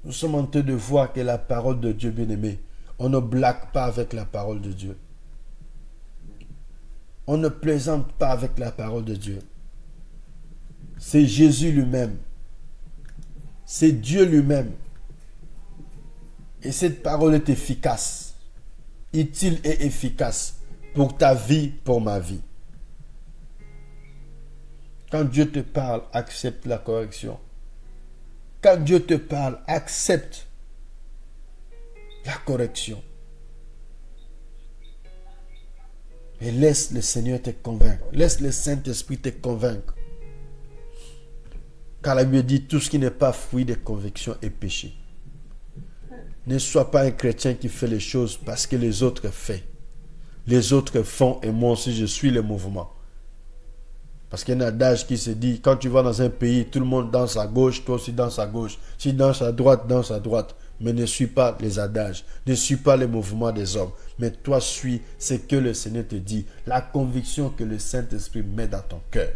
Nous sommes en train de voir que la parole de Dieu, bien-aimés, on ne blague pas avec la parole de Dieu. On ne plaisante pas avec la parole de Dieu. C'est Jésus lui-même. C'est Dieu lui-même. Et cette parole est efficace, utile et efficace pour ta vie, pour ma vie. Quand Dieu te parle, accepte la correction. Quand Dieu te parle, accepte la correction. Et laisse le Seigneur te convaincre. Laisse le Saint-Esprit te convaincre. Car la Bible dit, tout ce qui n'est pas fruit de conviction est péché. Ne sois pas un chrétien qui fait les choses parce que les autres font. Les autres font et moi aussi je suis le mouvement. Parce qu'il y a un adage qui se dit, quand tu vas dans un pays, tout le monde danse à gauche, toi aussi danse à gauche. Si tu danses à droite, danse à droite. Mais ne suis pas les adages, ne suis pas les mouvements des hommes. Mais toi suis ce que le Seigneur te dit, la conviction que le Saint-Esprit met dans ton cœur.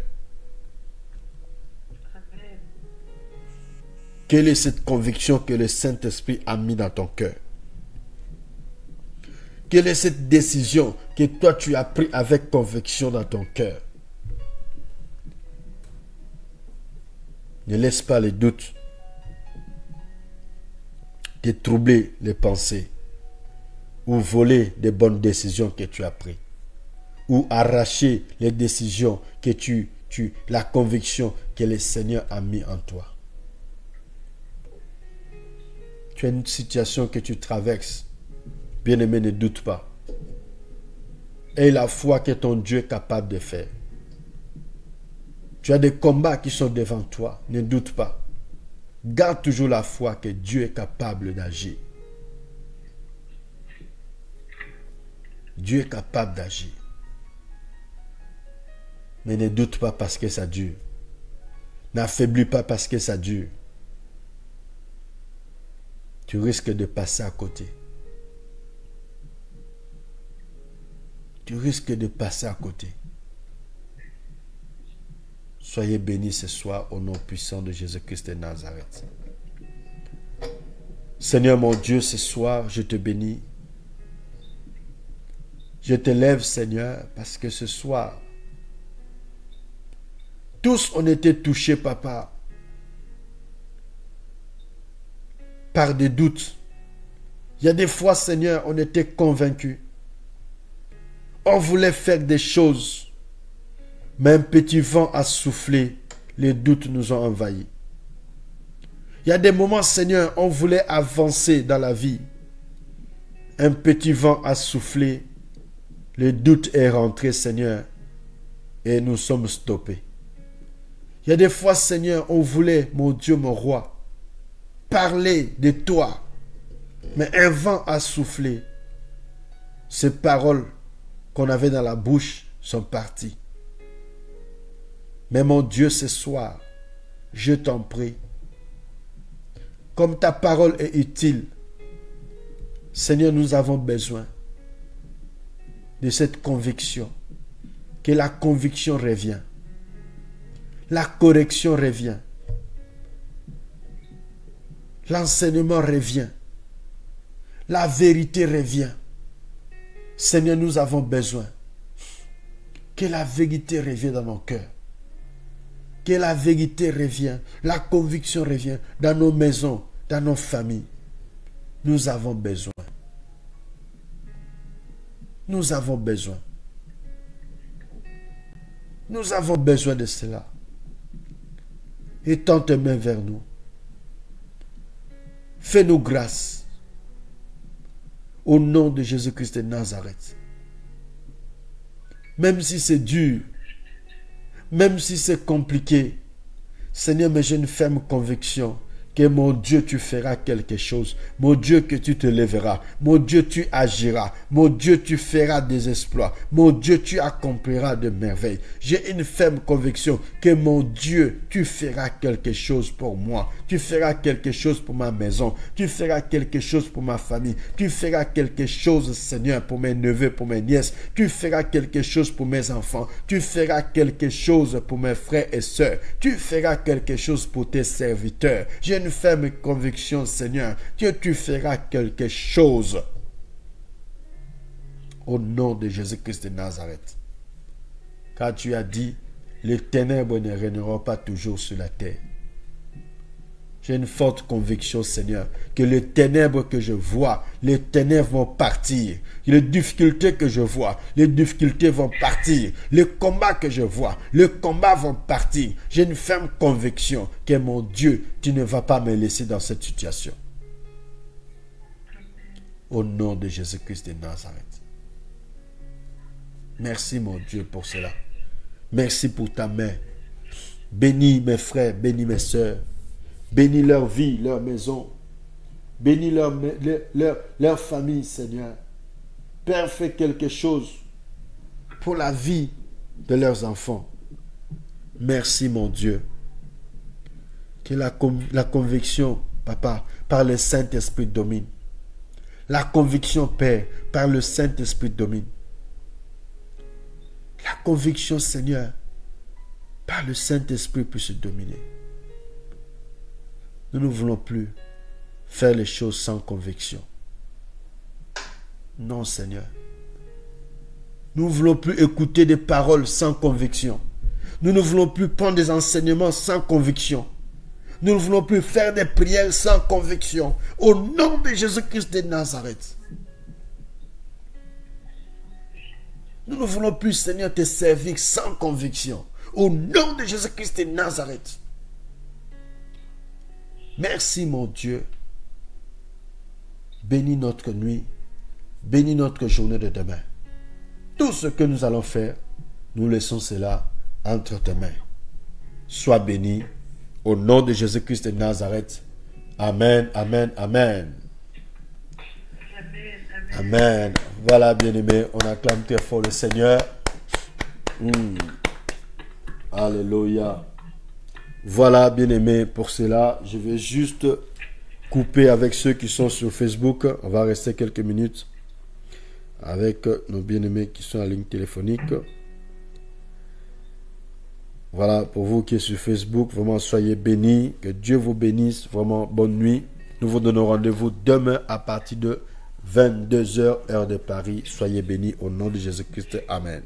Amen. Quelle est cette conviction que le Saint-Esprit a mis dans ton cœur? Quelle est cette décision que toi tu as prise avec conviction dans ton cœur? Ne laisse pas les doutes te troubler les pensées ou voler des bonnes décisions que tu as prises ou arracher les décisions que la conviction que le Seigneur a mis en toi. Tu as une situation que tu traverses. Bien-aimé, ne doute pas. Aie la foi que ton Dieu est capable de faire. Tu as des combats qui sont devant toi. Ne doute pas. Garde toujours la foi que Dieu est capable d'agir. Dieu est capable d'agir. Mais ne doute pas parce que ça dure. N'affaiblis pas parce que ça dure. Tu risques de passer à côté. Tu risques de passer à côté. Soyez bénis ce soir au nom puissant de Jésus-Christ de Nazareth. Seigneur mon Dieu, ce soir, je te bénis. Je te lève, Seigneur, parce que ce soir, tous ont été touchés, Papa, par des doutes. Il y a des fois, Seigneur, on était convaincus. On voulait faire des choses. Mais un petit vent a soufflé, les doutes nous ont envahis. Il y a des moments, Seigneur, on voulait avancer dans la vie. Un petit vent a soufflé, le doute est rentré, Seigneur, et nous sommes stoppés. Il y a des fois, Seigneur, on voulait, mon Dieu, mon roi, parler de toi. Mais un vent a soufflé. Ces paroles qu'on avait dans la bouche sont parties. Mais mon Dieu, ce soir, je t'en prie, comme ta parole est utile, Seigneur, nous avons besoin de cette conviction, que la conviction revient, la correction revient, l'enseignement revient, la vérité revient. Seigneur, nous avons besoin que la vérité revienne dans nos cœurs, que la vérité revienne, la conviction revient dans nos maisons, dans nos familles. Nous avons besoin. Nous avons besoin. Nous avons besoin de cela. Étends tes mains vers nous. Fais-nous grâce. Au nom de Jésus-Christ de Nazareth. Même si c'est dur, même si c'est compliqué, Seigneur, mais j'ai une ferme conviction que mon Dieu, tu feras quelque chose. Mon Dieu, que tu te lèveras. Mon Dieu, tu agiras. Mon Dieu, tu feras des exploits. Mon Dieu, tu accompliras de merveilles. J'ai une ferme conviction que mon Dieu, tu feras quelque chose pour moi. Tu feras quelque chose pour ma maison. Tu feras quelque chose pour ma famille. Tu feras quelque chose, Seigneur, pour mes neveux, pour mes nièces. Tu feras quelque chose pour mes enfants. Tu feras quelque chose pour mes frères et sœurs. Tu feras quelque chose pour tes serviteurs. J'ai une ferme conviction, Seigneur, que tu feras quelque chose. Au nom de Jésus-Christ de Nazareth. Car tu as dit, les ténèbres ne régneront pas toujours sur la terre. J'ai une forte conviction, Seigneur, que les ténèbres que je vois, les ténèbres vont partir. Les difficultés que je vois, les difficultés vont partir. Les combats que je vois, les combats vont partir. J'ai une ferme conviction que mon Dieu, tu ne vas pas me laisser dans cette situation. Au nom de Jésus-Christ de Nazareth. Merci, mon Dieu, pour cela. Merci pour ta main. Bénis mes frères, bénis mes sœurs. Bénis leur vie, leur maison. Bénis leur famille, Seigneur. Père, fais quelque chose pour la vie de leurs enfants. Merci, mon Dieu. Que la conviction, Papa, par le Saint-Esprit domine. La conviction, Père, par le Saint-Esprit domine. La conviction, Seigneur, par le Saint-Esprit puisse dominer. Nous ne voulons plus faire les choses sans conviction. Non, Seigneur. Nous ne voulons plus écouter des paroles sans conviction. Nous ne voulons plus prendre des enseignements sans conviction. Nous ne voulons plus faire des prières sans conviction. Au nom de Jésus-Christ de Nazareth. Nous ne voulons plus, Seigneur, te servir sans conviction. Au nom de Jésus-Christ de Nazareth. Merci, mon Dieu. Bénis notre nuit. Bénis notre journée de demain. Tout ce que nous allons faire, nous laissons cela entre tes mains. Sois béni. Au nom de Jésus-Christ de Nazareth. Amen, amen, amen. Amen. Voilà, bien-aimés, on acclame très fort le Seigneur. Alléluia. Voilà, bien-aimés, pour cela, je vais juste couper avec ceux qui sont sur Facebook. On va rester quelques minutes avec nos bien-aimés qui sont en ligne téléphonique. Voilà, pour vous qui êtes sur Facebook, vraiment soyez bénis. Que Dieu vous bénisse. Vraiment, bonne nuit. Nous vous donnons rendez-vous demain à partir de 22h, heure de Paris. Soyez bénis au nom de Jésus-Christ. Amen.